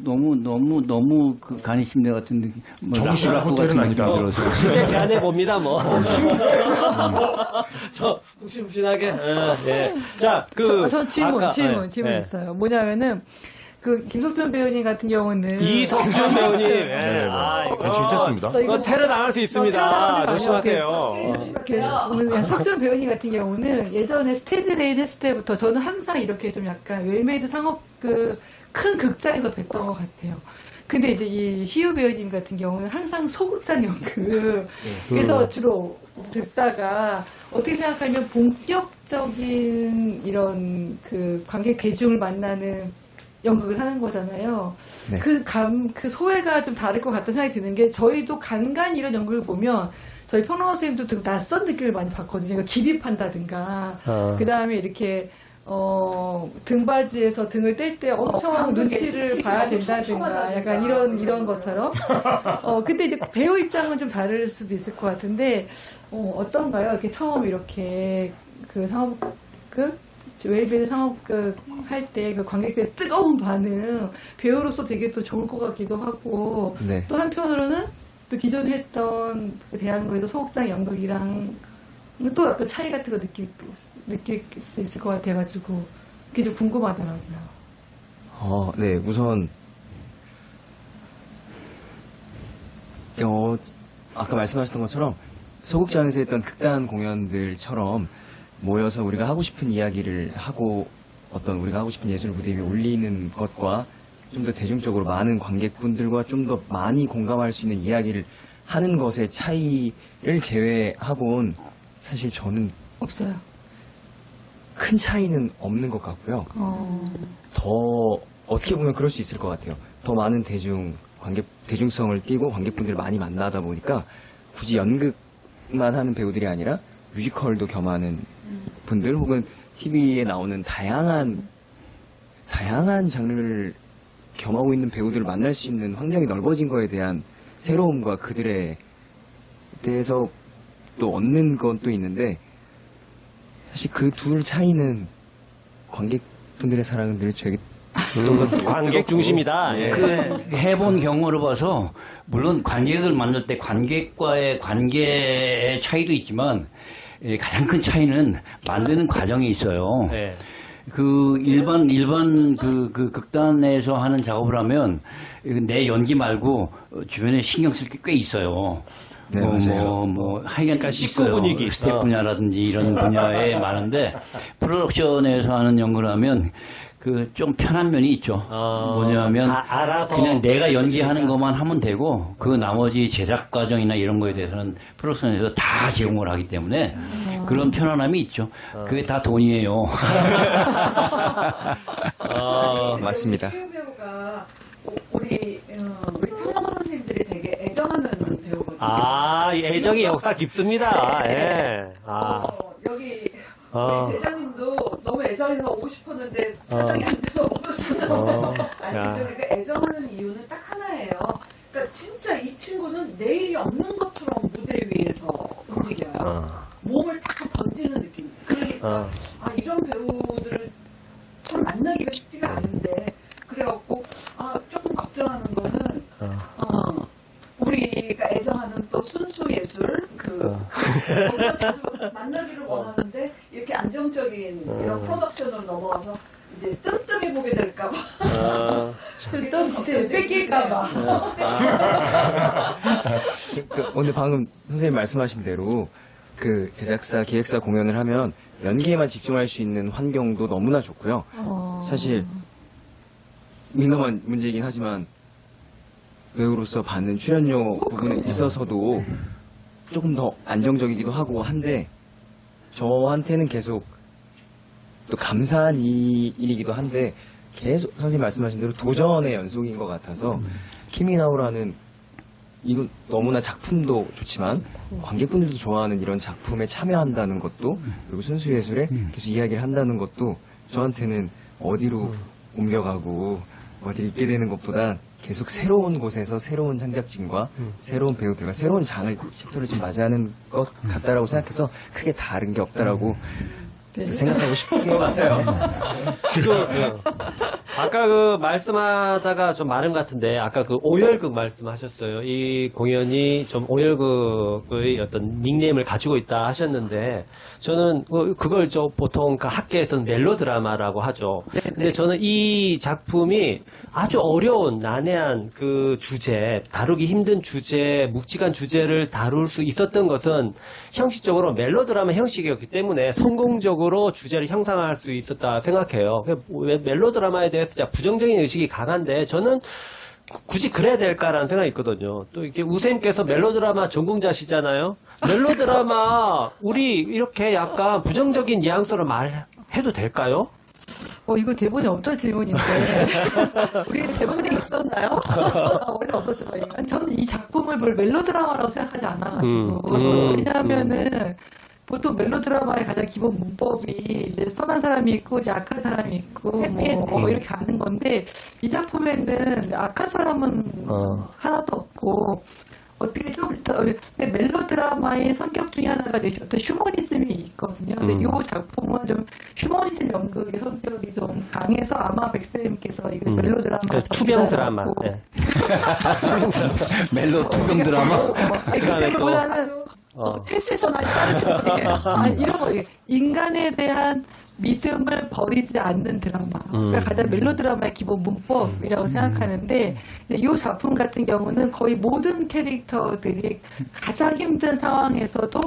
그 간이 침대 같은 느낌. 뭐 정식 라쿠라쿠 호텔은 같은 느낌이 아니다. 들어서. 침대 제안해 봅니다, 뭐. 저 푹신푹신하게. 예. 자, 저 질문 예. 있어요. 뭐냐면은 그 김석준 배우님 같은 경우는 이석준 배우님. 예. 네네네. 아, 이거 괜찮습니다. 이거 테러 당할 수 있습니다. 조심하세요. 석준 배우님 같은 경우는 예전에 스탠드레인 했을 때부터 저는 항상 이렇게 좀 약간 웰메이드 상업 그 큰 극장에서 뵀던 것 같아요. 근데 이제 이 시우 배우님 같은 경우는 항상 소극장 연극 그래서 주로 뵙다가 어떻게 생각하면 본격적인 이런 그 관객 대중을 만나는 연극을 하는 거잖아요. 네. 그 소외가 좀 다를 것 같다는 생각이 드는 게 저희도 간간히 이런 연극을 보면 저희 평론가 선생님도 되게 낯선 느낌을 많이 받거든요. 그러니까 기립한다든가 그 다음에 이렇게 등받이에서 등을 뗄 때 엄청 눈치를 봐야 된다든가 약간 이런 것처럼. 근데 이제 배우 입장은 좀 다를 수도 있을 것 같은데, 어떤가요? 이렇게 처음 이렇게 그 상업극, 웰빌 상업극 할 때 그 관객들의 뜨거운 반응, 배우로서 되게 또 좋을 것 같기도 하고, 네. 또 한편으로는 또 기존에 했던 그 대한민국의 소극장 연극이랑 또 약간 차이 같은 거 느낄 수 있을 것 같아가지고 그게 좀 궁금하더라고요. 네, 우선 아까 말씀하셨던 것처럼 소극장에서 했던 극단 공연들처럼 모여서 우리가 하고 싶은 이야기를 하고 어떤 우리가 하고 싶은 예술 무대 위에 올리는 것과 좀 더 대중적으로 많은 관객분들과 좀 더 많이 공감할 수 있는 이야기를 하는 것의 차이를 제외하고는 사실 저는 없어요. 큰 차이는 없는 것 같고요. 더 어떻게 보면 그럴 수 있을 것 같아요. 더 많은 대중성을 띠고 관객분들을 많이 만나다 보니까 굳이 연극만 하는 배우들이 아니라 뮤지컬도 겸하는 분들 혹은 TV에 나오는 다양한 장르를 겸하고 있는 배우들을 만날 수 있는 환경이 넓어진 거에 대한 새로움과 그들에 대해서 또 얻는 건 또 있는데 사실 그 둘 차이는 관객분들의 사랑은 늘 저에게 관객 중심이다. 예. 그 해본 경우를 봐서 물론 관객을 만날 때 관객과의 관계의 차이도 있지만 가장 큰 차이는 만드는 과정이 있어요. 네. 그 일반 그 극단에서 하는 작업을 하면 내 연기 말고 주변에 신경 쓸 게 꽤 있어요. 네, 맞아요. 하여간 식구 있어요. 분위기. 스텝 분야라든지 이런 분야에 많은데 프로덕션에서 하는 연구를 하면 그 좀 편한 면이 있죠. 뭐냐면 알아서 그냥 내가 연기하는 것만 하면 되고 그 나머지 제작 과정이나 이런 거에 대해서는 프로덕션에서 다 제공을 하기 때문에 그런 편안함이 있죠. 그게 다 돈이에요. 맞습니다. 시우 배우가 우리 평론가 선생님들이 되게 애정하는 배우거든요. 이 애정이 역사 깊습니다. 예. 여기 우리 대장님도 너무 애정해서 오고 싶었는데 사정이 안 돼서 못 오셨는데 아니 야. 근데 우리가 애정하는 이유는 딱 하나예요. 그러니까 진짜 이 친구는 내일이 없는 것처럼 무대 위에서 움직여요. 몸을 딱 던지는 느낌. 그러니까 이런 배우들을 참 만나기가 쉽지가 않은데 그래갖고 조금 걱정하는 거는 우리가 애정하는 또 순수 예술 거기서 자주 만나기를 원하는데 이렇게 안정적인 이런 프로덕션으로 넘어가서 이제 뜸뜸이 보게 될까봐 또 진짜 뺏길까봐. 근데 방금 선생님 말씀하신 대로 그 제작사, 기획사 공연을 하면 연기에만 집중할 수 있는 환경도 너무나 좋고요. 사실 민감한 문제이긴 하지만 배우로서 받는 출연료 부분에 있어서도 조금 더 안정적이기도 하고 한데 저한테는 계속 또 감사한 일이기도 한데 계속 선생님 말씀하신 대로 도전의 연속인 것 같아서 키미나오라는 이건 너무나 작품도 좋지만 관객분들도 좋아하는 이런 작품에 참여한다는 것도 그리고 순수예술에 계속 이야기를 한다는 것도 저한테는 어디로 옮겨가고 어디를 있게 되는 것보다 계속 새로운 곳에서 새로운 창작진과 새로운 배우들과 새로운 챕터를 좀 맞이하는 것 같다라고 생각해서 크게 다른 게 없다라고 생각하고 싶은 것 같아요. 아까 그 말씀하다가 좀 마른 것 같은데 아까 그 오열극 말씀하셨어요. 이 공연이 좀 오열극의 어떤 닉네임을 가지고 있다 하셨는데 저는 그걸 좀 보통 그 학계에서는 멜로드라마라고 하죠. 근데 저는 이 작품이 아주 어려운 난해한 그 주제, 다루기 힘든 주제, 묵직한 주제를 다룰 수 있었던 것은 형식적으로 멜로드라마 형식이었기 때문에 성공적으로 주제를 형상화할 수 있었다 생각해요. 멜로드라마에 대해서 진짜 부정적인 의식이 강한데 저는 굳이 그래야 될까라는 생각이 있거든요. 또 이렇게 우쌤께서 멜로드라마 전공자시잖아요. 멜로드라마 우리 이렇게 약간 부정적인 뉘앙스로 말해도 될까요? 이거 대본에 없던 질문인데. 우리 대본에 있었나요? 원래 없었어요. 저는 이 작품을 뭘 멜로드라마라고 생각하지 않아가지고. 왜냐하면은, 보통 멜로드라마의 가장 기본 문법이 이제 선한 사람이 있고 이제 악한 사람이 있고 뭐 이렇게 아는 건데 이 작품에는 악한 사람은 하나도 없고 어떻게 좀 멜로드라마의 성격 중에 하나가 이제 어떤 휴머니즘이 있거든요. 근데 이 작품은 좀 휴머니즘 연극의 성격이 좀 강해서 아마 백쌤께서 이거 멜로드라마 투병 드라마. 네. 멜로 투병 드라마. 백쌤보다는 테스션하지 않은 이런 거 인간에 대한 믿음을 버리지 않는 드라마. 그러니까 가장 멜로드라마의 기본 문법이라고 생각하는데 이 작품 같은 경우는 거의 모든 캐릭터들이 가장 힘든 상황에서도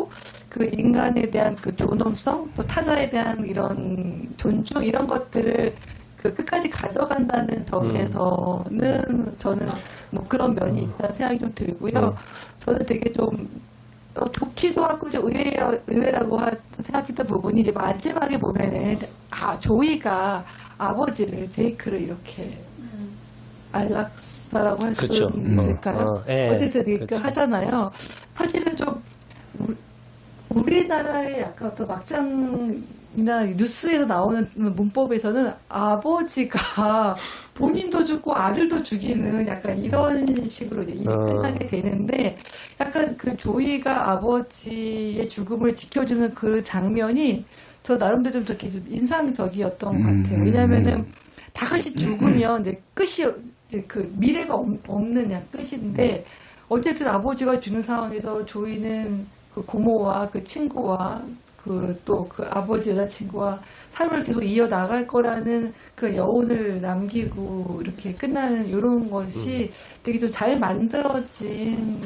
그 인간에 대한 그 존엄성, 또 타자에 대한 이런 존중 이런 것들을 그 끝까지 가져간다는 점에서는 저는 뭐 그런 면이 있다는 생각이 좀 들고요. 저는 되게 좀 좋기도 하고 좀 의외라고 생각했던 부분이 이제 마지막에 보면은 조이가 아버지를 제이크를 이렇게 안락사라고 할 수 그렇죠. 있을까요? 어쨌든 이렇게 그렇죠. 하잖아요. 사실은 좀 우리나라의 약간 또 막장이나 뉴스에서 나오는 문법에서는 아버지가 본인도 죽고 아들도 죽이는 약간 이런 식으로 이제 하게 되는데 약간 그 조이가 아버지의 죽음을 지켜주는 그 장면이 저 나름대로 좀 이렇게 좀 인상적이었던 것 같아요. 왜냐면은 다 같이 죽으면 이제 끝이 그 미래가 없는 그냥 끝인데 어쨌든 아버지가 주는 상황에서 조이는 그 고모와 그 친구와 그 또 그 아버지 여자친구와 삶을 계속 이어나갈 거라는 그런 여운을 남기고 이렇게 끝나는 이런 것이 되게 좀 잘 만들어진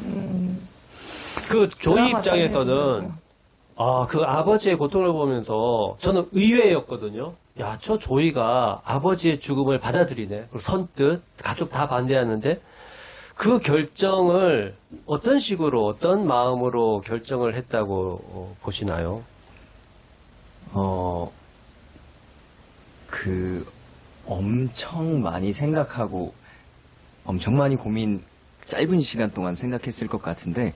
그 조이 드라마다 입장에서는 해주더라고요. 그 아버지의 고통을 보면서 저는 의외였거든요. 야, 저 조이가 아버지의 죽음을 받아들이네. 그리고 선뜻 가족 다 반대하는데 그 결정을 어떤 식으로 어떤 마음으로 결정을 했다고 보시나요? 엄청 많이 생각하고 엄청 많이 짧은 시간 동안 생각했을 것 같은데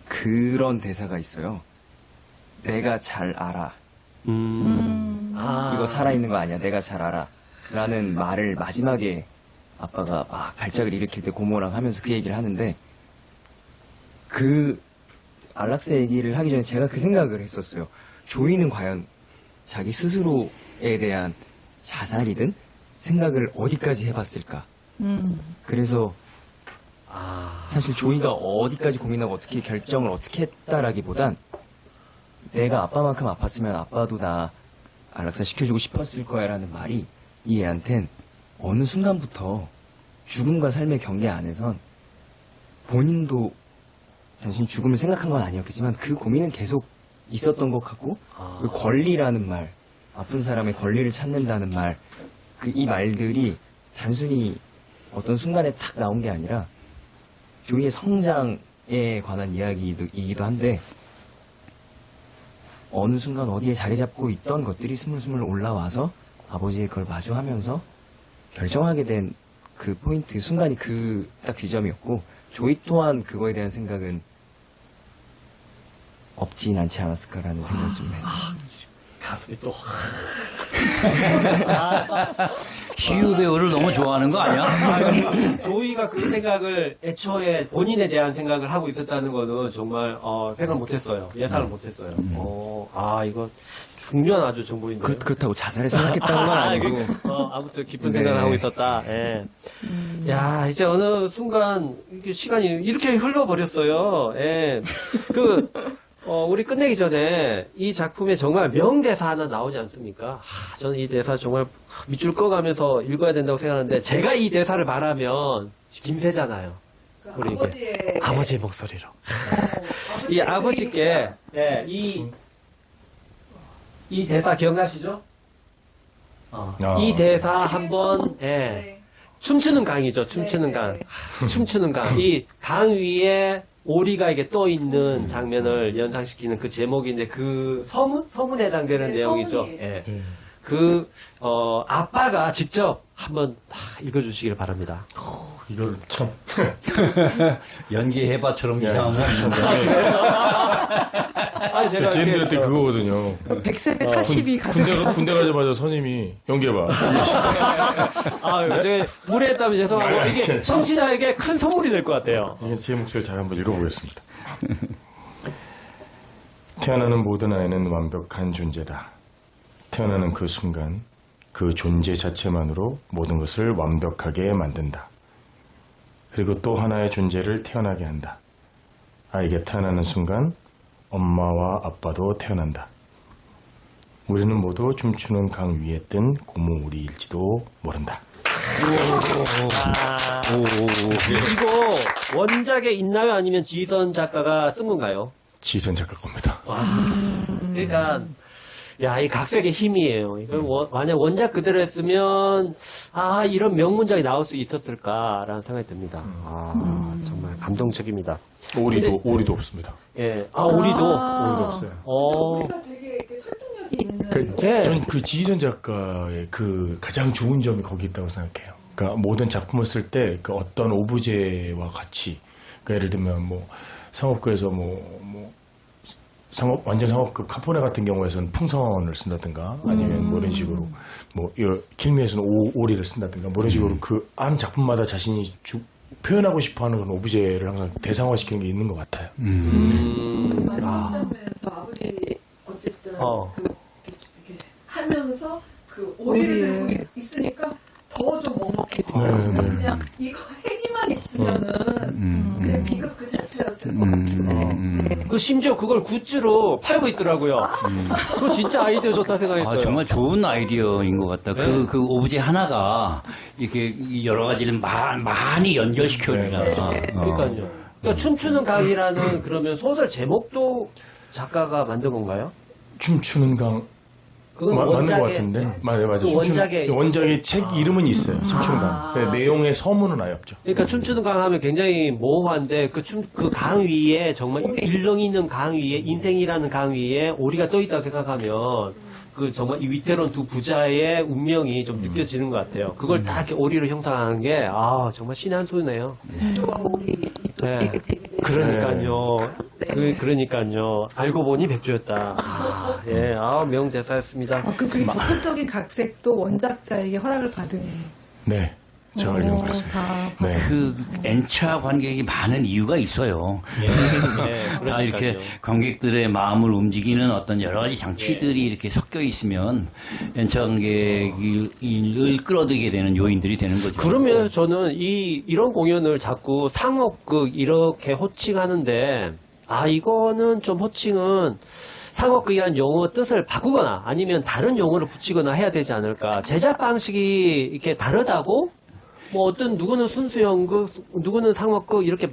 그런 대사가 있어요. 내가 잘 알아. 이거 살아있는 거 아니야. 내가 잘 알아. 라는 말을 마지막에 아빠가 막 발작을 일으킬 때 고모랑 하면서 그 얘기를 하는데 그 안락사 얘기를 하기 전에 제가 그 생각을 했었어요. 조이는 과연 자기 스스로에 대한 자살이든 생각을 어디까지 해봤을까. 그래서 사실 조이가 어디까지 고민하고 어떻게 결정을 어떻게 했다라기보단 내가 아빠만큼 아팠으면 아빠도 나 안락사 시켜주고 싶었을 거야 라는 말이 이 애한텐 어느 순간부터 죽음과 삶의 경계 안에선 본인도 단순히 죽음을 생각한 건 아니었겠지만 그 고민은 계속 있었던 것 같고 그 권리라는 말, 아픈 사람의 권리를 찾는다는 말, 이 말들이 단순히 어떤 순간에 탁 나온 게 아니라 조이의 성장에 관한 이야기이기도 한데 어느 순간 어디에 자리 잡고 있던 것들이 스물스물 올라와서 아버지의 그걸 마주하면서 결정하게 된 그 포인트, 순간이 그 딱 지점이었고 조이 또한 그거에 대한 생각은 없진 않지 않았을까라는 생각을 좀 했었어요. 가슴이 또. 시우 배우를 너무 좋아하는 거 아니야? 조이가 그 생각을 애초에 본인에 대한 생각을 하고 있었다는 거는 정말 생각 못했어요. 예상을 못했어요. 이거 중요한 아주 정보인데. 그렇다고 자살을 생각했다는 건 아니고. 아무튼 깊은 네. 생각을 하고 있었다. 예. 야, 이제 어느 순간 이게 시간이 이렇게 흘러버렸어요. 예. 우리 끝내기 전에 이 작품에 정말 명대사 하나 나오지 않습니까? 저는 이 대사 정말 밑줄 꺼가면서 읽어야 된다고 생각하는데 제가 이 대사를 말하면 김새잖아요. 우리 이게 아버지의 목소리로. 이 아버지께 이 대사 기억나시죠? 이 대사 한번 춤추는 강이죠. 춤추는 강. 춤추는 강. 이 강 위에 오리가 이게 떠 있는 장면을 연상시키는 그 제목인데 그 서문에 해당되는 내용이죠. 예. 아빠가 직접 한번 읽어주시길 바랍니다. 이걸 참. 연기해봐처럼 이상한 거 제가 제 힘들 때 그거거든요. 백세배 40이 가득. 군대 가자마자 선임이 연기해봐. 제가 무례했다면 죄송하고 이게 청취자에게 큰 선물이 될 것 같아요. 이게 제 목소리 잘 한번 읽어보겠습니다. 태어나는 모든 아이는 완벽한 존재다. 태어나는 그 순간 그 존재 자체만으로 모든 것을 완벽하게 만든다. 그리고 또 하나의 존재를 태어나게 한다. 아이가 태어나는 순간 엄마와 아빠도 태어난다. 우리는 모두 춤추는 강 위에 뜬 고무 오리일지도 모른다. 이거 원작에 있나요? 아니면 지선 작가가 쓴 건가요? 지선 작가 겁니다. 그러니까 이 각색의 힘이에요. 이걸 만약 원작 그대로 했으면 이런 명문작이 나올 수 있었을까라는 생각이 듭니다. 정말 감동적입니다. 오리도 없습니다. 예, 오리도 없어요. 되게 이렇게 설득력이 있는. 전 그 지희선 작가의 그 가장 좋은 점이 거기 있다고 생각해요. 그러니까 모든 작품을 쓸 때 그 어떤 오브제와 같이, 그러니까 예를 들면 뭐 상업극에서 완전 상업극 카포네 같은 경우에서는 풍선을 쓴다든가 아니면 뭐 이런 식으로 킬미에서는 오리를 쓴다든가 뭐 이런 식으로 그 한 작품마다 자신이 표현하고 싶어하는 그런 오브제를 항상 대상화시키는 게 있는 것 같아요. 만점에서 아버지 어쨌든 이렇게 하면서 그 오리를 들고 있으니까 더 좀 먹먹해지고 그냥 이거 행위만 있으면은 그냥 비극 그 자체였을 것 같은데 심지어 그걸 굿즈로 팔고 있더라고요. 그거 진짜 아이디어 좋다 생각했어요. 정말 좋은 아이디어인 것 같다. 그 오브제 하나가 이렇게 여러 가지를 많이 연결시켜주잖아. 그러니까요. 그러니까 춤추는 강이라는 그러면 소설 제목도 작가가 만든 건가요? 춤추는 강 그건 맞는 원작의- 것 같은데 맞아요. 그 원작의 책 이름은 있어요. 춤추는 강. 근데 내용의 서문은 아예 없죠. 그러니까 춤추는 강 하면 굉장히 모호한데 그 강 위에 정말 일렁 있는 강 위에 인생이라는 강 위에 오리가 떠 있다고 생각하면 그 정말 이 위태로운 두 부자의 운명이 좀 느껴지는 것 같아요. 그걸 다 이렇게 오리로 형상하는 게 정말 신의 한 수네요. 네. 그러니까요. 그러니까요. 알고 보니 백조였다. 명대사였습니다. 그게 적극적인 각색도 원작자에게 허락을 받은. 네. 제가 알기로는 그렇습니다. 네. 그 N차 관객이 많은 이유가 있어요. 이렇게 관객들의 마음을 움직이는 어떤 여러 가지 장치들이 이렇게 섞여 있으면 N차 관객을 끌어들이게 되는 요인들이 되는 거죠. 그러면 저는 이런 공연을 자꾸 상업극 이렇게 호칭하는데 이거는 좀 호칭은 상업극이라는 용어 뜻을 바꾸거나 아니면 다른 용어를 붙이거나 해야 되지 않을까. 제작 방식이 이렇게 다르다고 누구는 순수 연극, 누구는 상업극 이렇게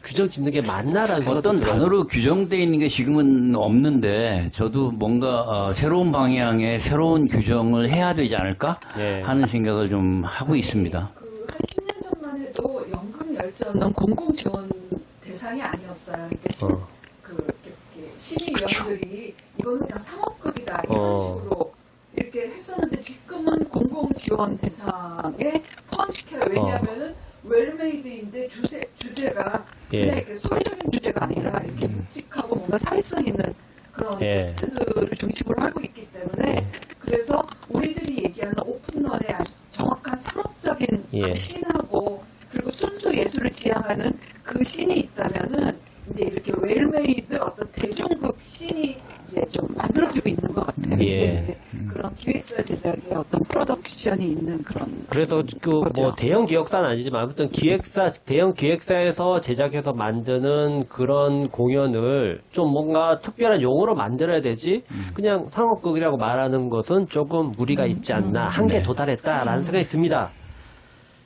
규정 짓는 게 맞나라는 생각도 어떤 들어요. 단어로 규정되어 있는 게 지금은 없는데 저도 뭔가 새로운 방향의 새로운 규정을 해야 되지 않을까 하는 생각을 좀 하고 있습니다. 한 10년 전만 해도 연극 열전은 공공 지원 대상이 아니었어요. 이렇게 시민위원들이 이거는 그냥 상업극이다 이런 식으로 이렇게 했었는데 지금은 공공 지원 대상에 포함시켜요. 왜냐하면은 웰메이드인데 주제가 그냥 이렇게 소리적인 주제가 아니라 이렇게 묵직하고 뭔가 사회성 있는 그런 텍스트들을 중심으로 하고 있기 때문에 이제 어떤 대중극 씬이 이제 좀 만들어지고 있는 것 같아요. 예. 네. 그런 기획사 제작의 어떤 프로덕션이 있는 그런. 그래서 그 거죠. 뭐 대형 기획사는 아니지만 아무튼 대형 기획사에서 제작해서 만드는 그런 공연을 좀 뭔가 특별한 용어로 만들어야 되지. 그냥 상업극이라고 말하는 것은 조금 무리가 있지 않나, 한계에 도달했다라는 생각이 듭니다.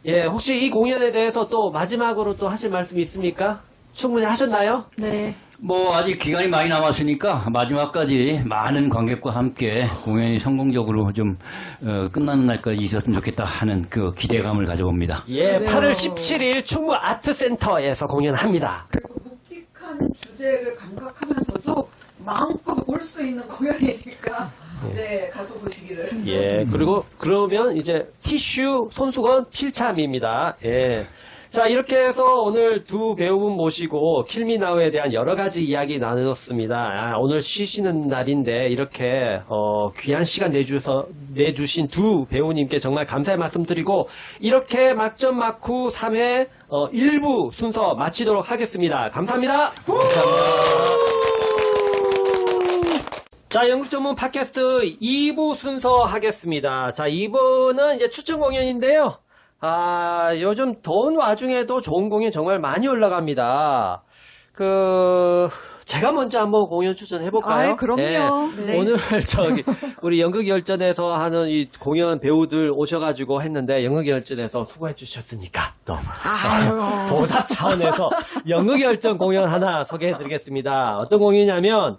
예, 혹시 이 공연에 대해서 또 마지막으로 또 하실 말씀이 있습니까? 충분히 하셨나요? 네. 뭐 아직 기간이 많이 남았으니까 마지막까지 많은 관객과 함께 공연이 성공적으로 좀 끝나는 날까지 있었으면 좋겠다 하는 그 기대감을 가져봅니다. 예, 8월 17일 충무 아트센터에서 공연합니다. 그리고 묵직한 주제를 감각하면서도 마음껏 올 수 있는 공연이니까 네 가서 보시기를. 예, 그리고 그러면 이제 티슈 손수건 필참입니다. 예. 자, 이렇게 해서 오늘 두 배우분 모시고 킬미나우에 대한 여러 가지 이야기 나누었습니다. 아, 오늘 쉬시는 날인데 이렇게 귀한 시간 내주신 두 배우님께 정말 감사의 말씀 드리고 이렇게 막전 막후 3회 1부 순서 마치도록 하겠습니다. 감사합니다. 자, 연극 전문 팟캐스트 2부 순서 하겠습니다. 자, 2부는 이제 추천 공연인데요. 아, 요즘 더운 와중에도 좋은 공연 정말 많이 올라갑니다. 제가 먼저 한번 공연 추천해볼까요? 아이, 그럼요. 네. 오늘 우리 연극열전에서 하는 이 공연 배우들 오셔가지고 했는데, 연극열전에서 수고해주셨으니까, 또, 보답 차원에서 연극열전 공연 하나 소개해드리겠습니다. 어떤 공연이냐면,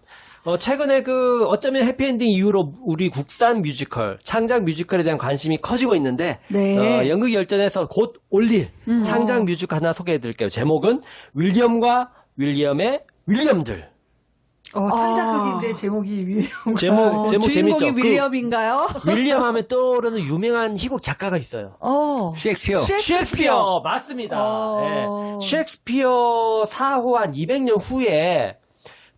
최근에 어쩌면 해피엔딩 이후로 우리 국산 뮤지컬, 창작 뮤지컬에 대한 관심이 커지고 있는데, 네. 연극열전에서 곧 올릴 창작 뮤지컬 하나 소개해 드릴게요. 제목은 윌리엄과 윌리엄의 윌리엄들. 창작극인데 제목이 윌리엄. 제목 주인공이 재밌죠? 윌리엄인가요? 윌리엄 하면 떠오르는 유명한 희곡 작가가 있어요. 셰익스피어. 셰익스피어 맞습니다. 예. 셰익스피어 사후 한 200년 후에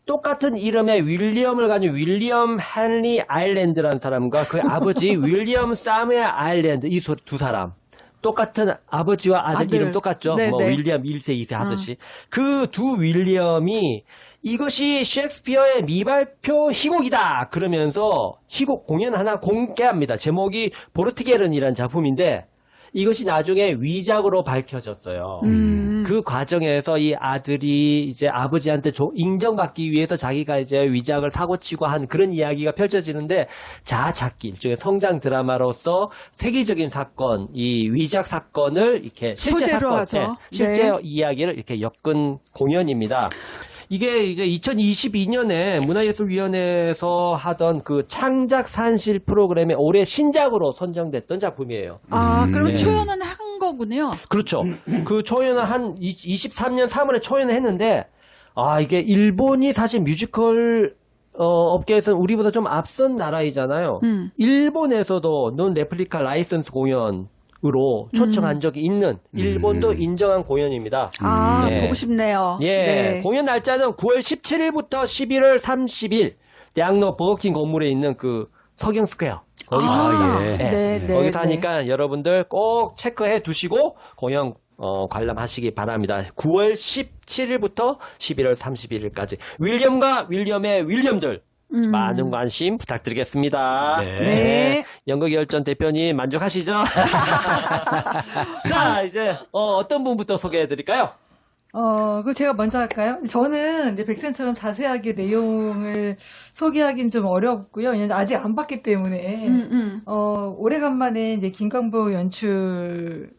똑같은 이름의 윌리엄을 가진 윌리엄 헨리 아일랜드라는 사람과 그 아버지 윌리엄 사무엘 아일랜드 이 두 사람 똑같은 아버지와 아들 이름 똑같죠. 네, 뭐 네. 윌리엄 1세 2세 하듯이 그 두 윌리엄이 이것이 셰익스피어의 미발표 희곡이다 그러면서 희곡 공연 하나 공개합니다. 제목이 보르티게른이라는 작품인데 이것이 나중에 위작으로 밝혀졌어요. 그 과정에서 이 아들이 이제 아버지한테 인정받기 위해서 자기가 이제 위작을 사고치고 한 그런 이야기가 펼쳐지는데 자아찾기 일종의 성장 드라마로서 세계적인 사건, 이 위작 사건을 이렇게 실제 소재로 사건, 하죠. 실제 네. 이야기를 이렇게 엮은 공연입니다. 이게 이제 2022년에 문화예술위원회에서 하던 그 창작 산실 프로그램의 올해 신작으로 선정됐던 작품이에요. 그럼 네. 초연은 한 거군요. 그렇죠. 그 초연은 한 23년 3월에 초연을 했는데, 이게 일본이 사실 뮤지컬 업계에서는 우리보다 좀 앞선 나라이잖아요. 일본에서도 논 레플리카 라이선스 공연으로 초청한 적이 있는 일본도 인정한 공연입니다. 예. 보고 싶네요. 예. 네. 공연 날짜는 9월 17일부터 11월 30일 대학로 버거킹 건물에 있는 그 석영 스퀘어. 거기서 예. 네, 네, 거기서 네. 하니까 여러분들 꼭 체크해 두시고 공연 관람하시기 바랍니다. 9월 17일부터 11월 31일까지 윌리엄과 윌리엄의 윌리엄들 많은 관심 부탁드리겠습니다. 네. 연극열전 대표님 만족하시죠? 자, 이제 어떤 분부터 소개해 드릴까요? 그럼 제가 먼저 할까요? 저는 이제 백센처럼 자세하게 내용을 소개하기는 좀 어렵고요. 왜냐면 아직 안 봤기 때문에. 오래간만에 이제 김광보 연출께서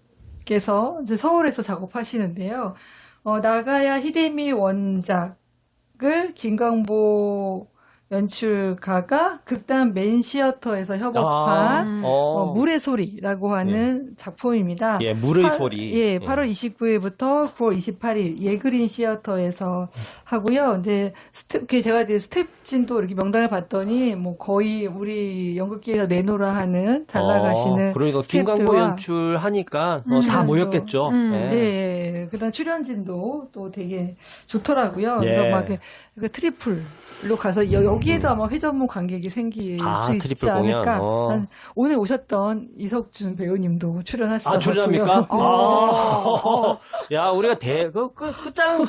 이제 서울에서 작업하시는데요. 나가야 히데미 원작을 김광보 연출가가 극단 맨시어터에서 협업한 물의 소리라고 하는 작품입니다. 예, 물의 소리. 예, 8월 29일부터 9월 28일 예그린 시어터에서 하고요. 근데 제가 이제 스텝진도 이렇게 명단을 봤더니 뭐 거의 우리 연극계에서 내노라 하는 잘 나가시는 그러니까 김광보 스태프들과 연출하니까 다 모였겠죠. 예. 예, 그다음 출연진도 또 되게 좋더라고요. 예. 그래서 막 그 트리플로 가서 여기에도 아마 회전목 관객이 생길 수 있지 트리플 공연. 않을까. 오늘 오셨던 이석준 배우님도 출연하시더라고요. 출연합니까? 야, 우리가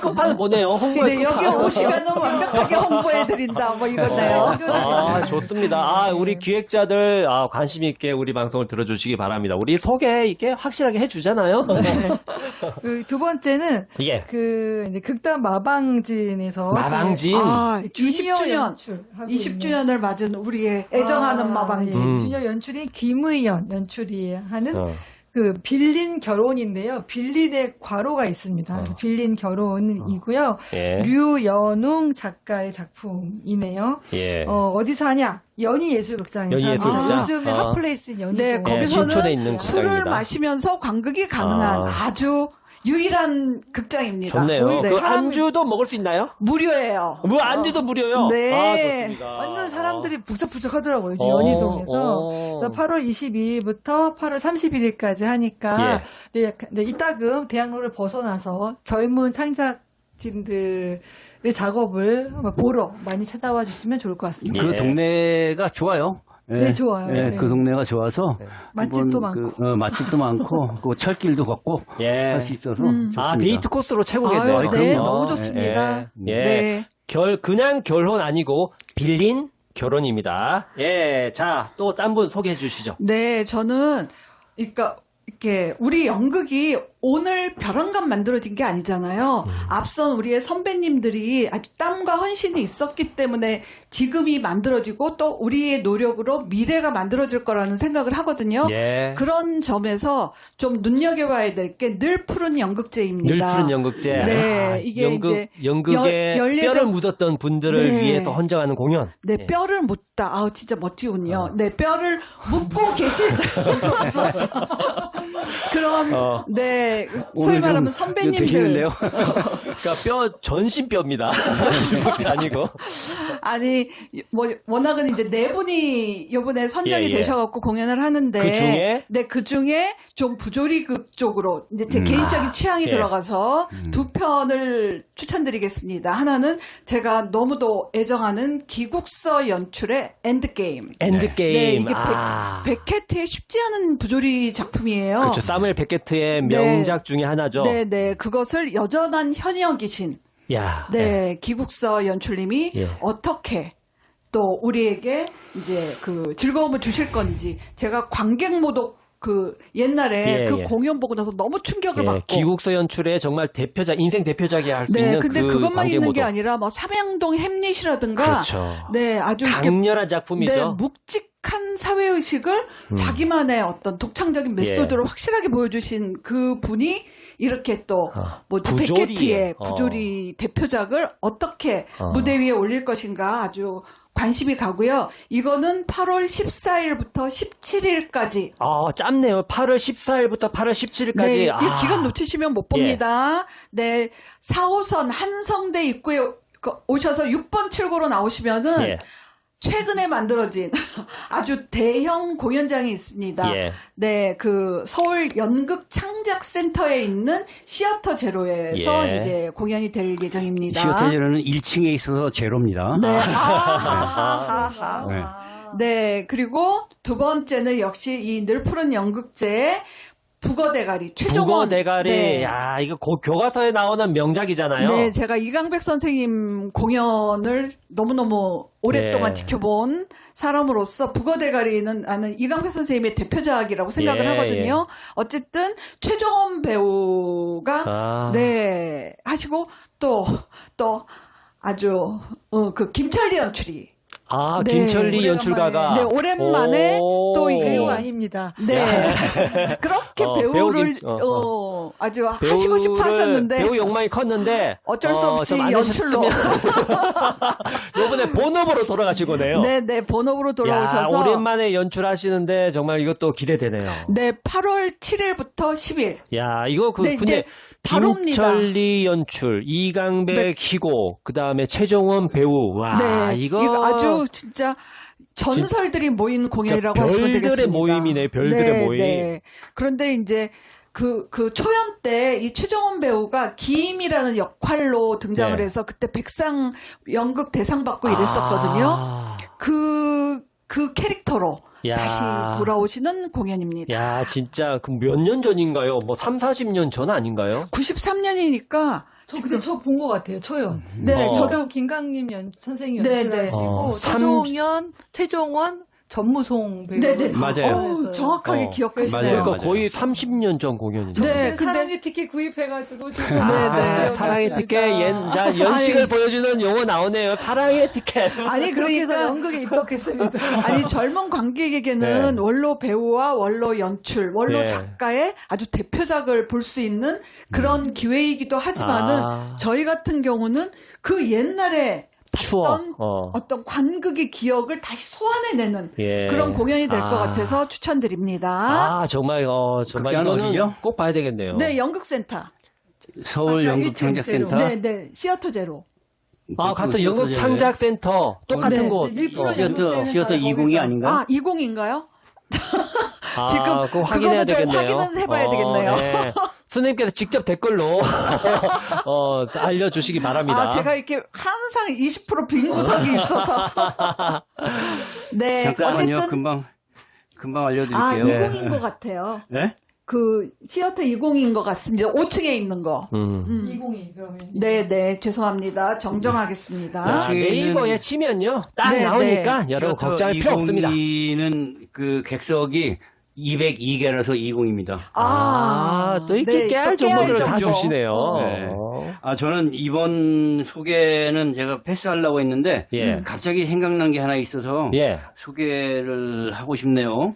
끝판을 보네요. 홍보의 근데 여기 끝판. 오시면 완벽하게 홍보해드린다, 뭐 이거네요. 좋습니다. 우리 기획자들, 관심 있게 우리 방송을 들어주시기 바랍니다. 우리 소개 이렇게 확실하게 해주잖아요. 그 두 번째는 예. 그 이제 극단 마방진에서 마방진. 20주년, 20주년을 맞은 우리의 애정하는 마방진. 주니어 연출인 김의연 연출이 하는 어. 그 빌린 결혼인데요. 빌린의 괄호가 있습니다. 그래서 빌린 결혼이고요. 예. 류연웅 작가의 작품이네요. 예. 어디서 하냐? 연희예술극장에서 연희예술극장. 요즘에 어. 핫플레이스인 연희. 네, 신촌에 거기서는 있는 술을 극장입니다. 마시면서 관극이 가능한 아주 유일한 극장입니다. 좋네요. 네, 그 사람이 안주도 먹을 수 있나요? 무료예요. 안주도 무료요? 네. 좋습니다. 완전 사람들이 북적북적 하더라고요. 어, 연희동에서. 어. 그래서 8월 22일부터 8월 31일까지 하니까 네, 이따금 대학로를 벗어나서 젊은 창작진들의 작업을 보러 많이 찾아와 주시면 좋을 것 같습니다. 그 동네가 좋아요. 네, 좋아요. 네, 네. 그 동네가 좋아서 맛집도 한번 많고. 맛집도 많고 그 철길도 걷고 할 수 있어서 좋습니다. 데이트 코스로 채우겠네요. 아유, 네, 너무 좋습니다. 예. 네. 그냥 결혼 아니고 빌린 결혼입니다. 예. 자, 또 딴 분 소개해 주시죠. 네, 저는 그러니까 이렇게 우리 연극이 오늘 벼랑간 만들어진 게 아니잖아요. 앞선 우리의 선배님들이 아주 땀과 헌신이 있었기 때문에 지금이 만들어지고 또 우리의 노력으로 미래가 만들어질 거라는 생각을 하거든요. 예. 그런 점에서 좀 눈여겨봐야 될 게 늘 푸른 연극제입니다. 늘 푸른 연극제. 네, 이게 이제 연극에 연례적- 뼈를 묻었던 분들을 네. 위해서 헌정하는 공연. 네, 예. 뼈를 묻다. 아우, 진짜 멋지군요. 네, 뼈를 묻고 계신 그런, 네, 소위 오늘 말하면 좀 선배님들. 드시는데요? 그러니까 뼈 전신뼈입니다. 일본이 아니고. 아니, 뭐, 워낙은 이제 네 분이 요번에 선정이 예, 예. 되셔갖고 공연을 하는데. 그 중에? 네, 그 중에 좀 부조리극 쪽으로 이제 제 개인적인 취향이 예. 들어가서 두 편을 추천드리겠습니다. 하나는 제가 너무도 애정하는 기국서 연출의 엔드게임. 엔드게임. 네, 이게 베케트의 쉽지 않은 부조리 작품이에요. 그렇죠. 사무엘 베케트의 명작 중에 하나죠. 네. 그것을 여전한 현역이신 야. 네, 기국서 연출님이 예. 어떻게 또 우리에게 이제 그 즐거움을 주실 건지 제가 관객 모독 그 옛날에 예, 그 예. 공연 보고 나서 너무 충격을 예, 받고 기국서 연출의 정말 대표작, 인생 대표작이 할 수 네, 있는 근데 그 그것만 있는 관객모독. 게 아니라 뭐 삼양동 햄릿이라든가 그렇죠. 네, 아주 이렇게 강렬한 네, 작품이죠. 묵직한 사회의식을 자기만의 어떤 독창적인 메소드로 확실하게 보여주신 그 분이 이렇게 또, 뭐, 부조리에, 베케트의 부조리 대표작을 어떻게 무대 위에 올릴 것인가 아주 관심이 가고요. 이거는 8월 14일부터 17일까지. 짧네요. 8월 14일부터 8월 17일까지. 네, 이 기간 놓치시면 못 봅니다. 네, 4호선 한성대 입구에 오셔서 6번 출구로 나오시면은 예. 최근에 만들어진 아주 대형 공연장이 있습니다. 예. 네, 그 서울 연극 창작센터에 있는 시어터 제로에서 예. 이제 공연이 될 예정입니다. 시어터 제로는 1층에 있어서 제로입니다. 네, 아하하하. 네. 네, 그리고 두 번째는 역시 이 늘푸른 연극제의 북어대가리 최종원. 북어대가리. 네. 야, 이거 교과서에 나오는 명작이잖아요. 네, 제가 이강백 선생님 공연을 너무너무 오랫동안 네. 지켜본 사람으로서 북어대가리는 나는 이강백 선생님의 대표작이라고 생각을 예, 하거든요. 어쨌든 최종원 배우가 네 하시고 또 아주 그 김철리 연출이 네. 김철리 연출가가. 네, 오랜만에 또 이 배우 아닙니다. 네. 그렇게 배우를 아주 하시고 싶어 하셨는데 배우 욕망이 컸는데 어쩔 수 없이 좀안 연출로 이번에 본업으로 돌아가시고네요. 네, 본업으로 돌아오셔서 야, 오랜만에 연출하시는데 정말 이것도 기대되네요. 네, 8월 7일부터 10일. 야, 이거 네, 근데 이제 바로입니다. 김철리 연출, 이강백 네. 희고, 그다음에 최종원 배우. 와, 네, 이거 아주 진짜 전설들이 모인 공연이라고 하시면 되겠습니다. 별들의 모임이네, 별들의 모임. 네. 그런데 이제 그 초연 때 이 최정원 배우가 기임이라는 역할로 등장을 네. 해서 그때 백상 연극 대상 받고 이랬었거든요. 그 캐릭터로 야. 다시 돌아오시는 공연입니다. 야, 진짜 그 몇 년 전인가요? 뭐 3, 40년 전 아닌가요? 93년이니까 저 근데 저 본 것 같아요. 초연. 네, 저도 김강림 선생님 네, 연출하시고 네. 최종현, 최종원, 전무송 배우. 네네. 맞아요. 정확하게 기억하시네요. 맞아요. 그러니까 거의 30년 전 공연이죠. 네, 근데 사랑의 티켓 구입해가지고 네. 사랑의 티켓 자, 연식을 보여주는 용어 나오네요. 사랑의 티켓. 아니 그렇게 해서 그러니까 연극에 입덕했습니다. 아니 젊은 관객에게는 네. 원로 배우와 원로 연출, 원로 네. 작가의 아주 대표작을 볼 수 있는 그런 기회이기도 하지만은 저희 같은 경우는 그 옛날에 추억. 봤던 어떤 관극의 기억을 다시 소환해내는 예. 그런 공연이 될 것 아. 같아서 추천드립니다. 정말 정말 극장은 이거는 어디죠? 꼭 봐야 되겠네요. 네, 연극센터. 서울 아까 연극 1층 창작센터. 네, 네, 시어터 제로. 같은 연극 창작센터 똑같은 네, 곳. 시어터 20이 아닌가? 20인가요? 지금 그거 확인해야 그거는 좀 되겠네요. 확인은 해봐야 되겠네요. 네. 스님께서 직접 댓글로 알려주시기 바랍니다. 제가 이렇게 항상 20% 빈 구석이 있어서. 네, 잠깐만요. 어쨌든 금방 알려드릴게요. 20인 것 같아요. 네? 그 시어터 20인 것 같습니다. 5층에 있는 거. 20이 그러면. 네, 네, 죄송합니다. 정정하겠습니다. 자, 네이버에 치면요. 딱 네, 나오니까 여러분 시어터 걱정할 필요 없습니다. 20는 그 객석이 202개라서 20입니다. 또 이렇게 네, 깨알 또 깨알 정보들을 다 정보. 주시네요. 네. 저는 이번 소개는 제가 패스하려고 했는데 예. 갑자기 생각난 게 하나 있어서 예. 소개를 하고 싶네요.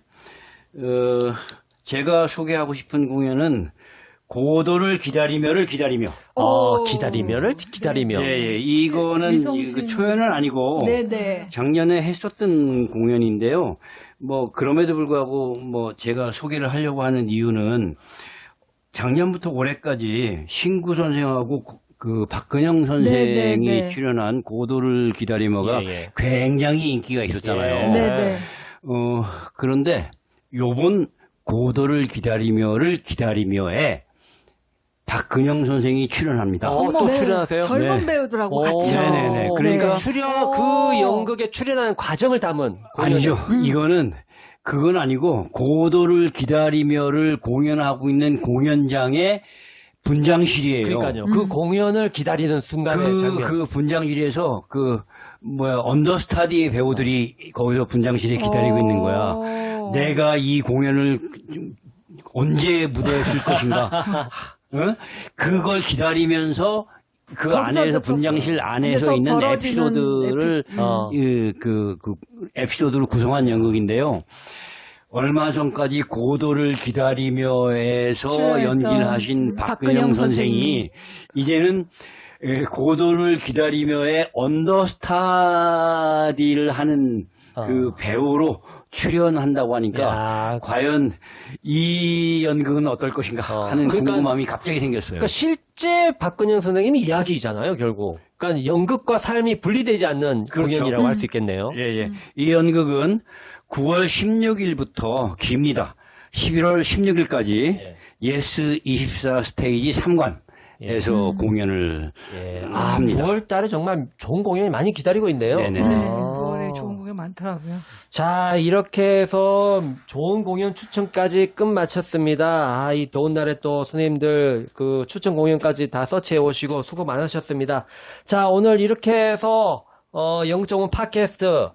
제가 소개하고 싶은 공연은 고도를 기다리며를 기다리며. 기다리며를 기다리며. 예. 이거는 미성신. 그 초연은 아니고 네, 네. 작년에 했었던 공연인데요. 뭐 그럼에도 불구하고 뭐 제가 소개를 하려고 하는 이유는 작년부터 올해까지 신구 선생하고 그 박근영 선생이 네, 네, 네. 출연한 고도를 기다리며가 예. 굉장히 인기가 있었잖아요. 네, 네. 그런데 요번 고도를 기다리며에 박근영 선생이 출연합니다. 또 네, 출연하세요? 젊은 네. 배우들하고 같이. 네네네. 그러니까 그 연극에 출연하는 과정을 담은 아니죠. 공연이에요. 이거는 그건 아니고 고도를 기다리며를 공연하고 있는 공연장의 분장실이에요. 그러니까요. 그 공연을 기다리는 순간의 장면. 그 분장실에서 언더스타디 배우들이 거기서 분장실에 기다리고 있는 거야. 내가 이 공연을 언제 무대에 쓸 것인가. 응? 그걸 기다리면서 그 안에서 분장실 안에서 있는 벌어지는 에피소드를 그 에피소드를 구성한 연극인데요. 얼마 전까지 고도를 기다리며에서 출연했던 연기를 하신 박근영 박근영 선생이 이제는 고도를 기다리며의 언더스타디를 하는 그 배우로 출연한다고 하니까 야, 과연 이 연극은 어떨 것인가 하는 그러니까- 궁금함이 갑자기 생겼어요. 그러니까 실제 박근영 선생님이 이야기잖아요, 결국. 그러니까 연극과 삶이 분리되지 않는 그렇죠. 공연이라고 할 수 있겠네요. 예. 이 연극은 9월 16일부터 깁니다. 11월 16일까지 예스 24 스테이지 3관에서 공연을 합니다. 9월 달에 정말 좋은 공연이 많이 기다리고 있네요. 네네. 네, 9월에 좋은 공연 많더라고요. 자, 이렇게 해서 좋은 공연 추천까지 끝마쳤습니다. 이 더운 날에 또 선생님들 그 추천 공연까지 다 서치해 오시고 수고 많으셨습니다. 자, 오늘 이렇게 해서 영정은 팟캐스트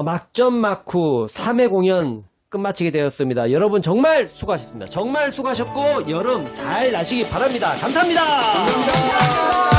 막점 막후 3회 공연 끝마치게 되었습니다. 여러분 정말 수고하셨습니다. 정말 수고하셨고 여름 잘 나시기 바랍니다. 감사합니다.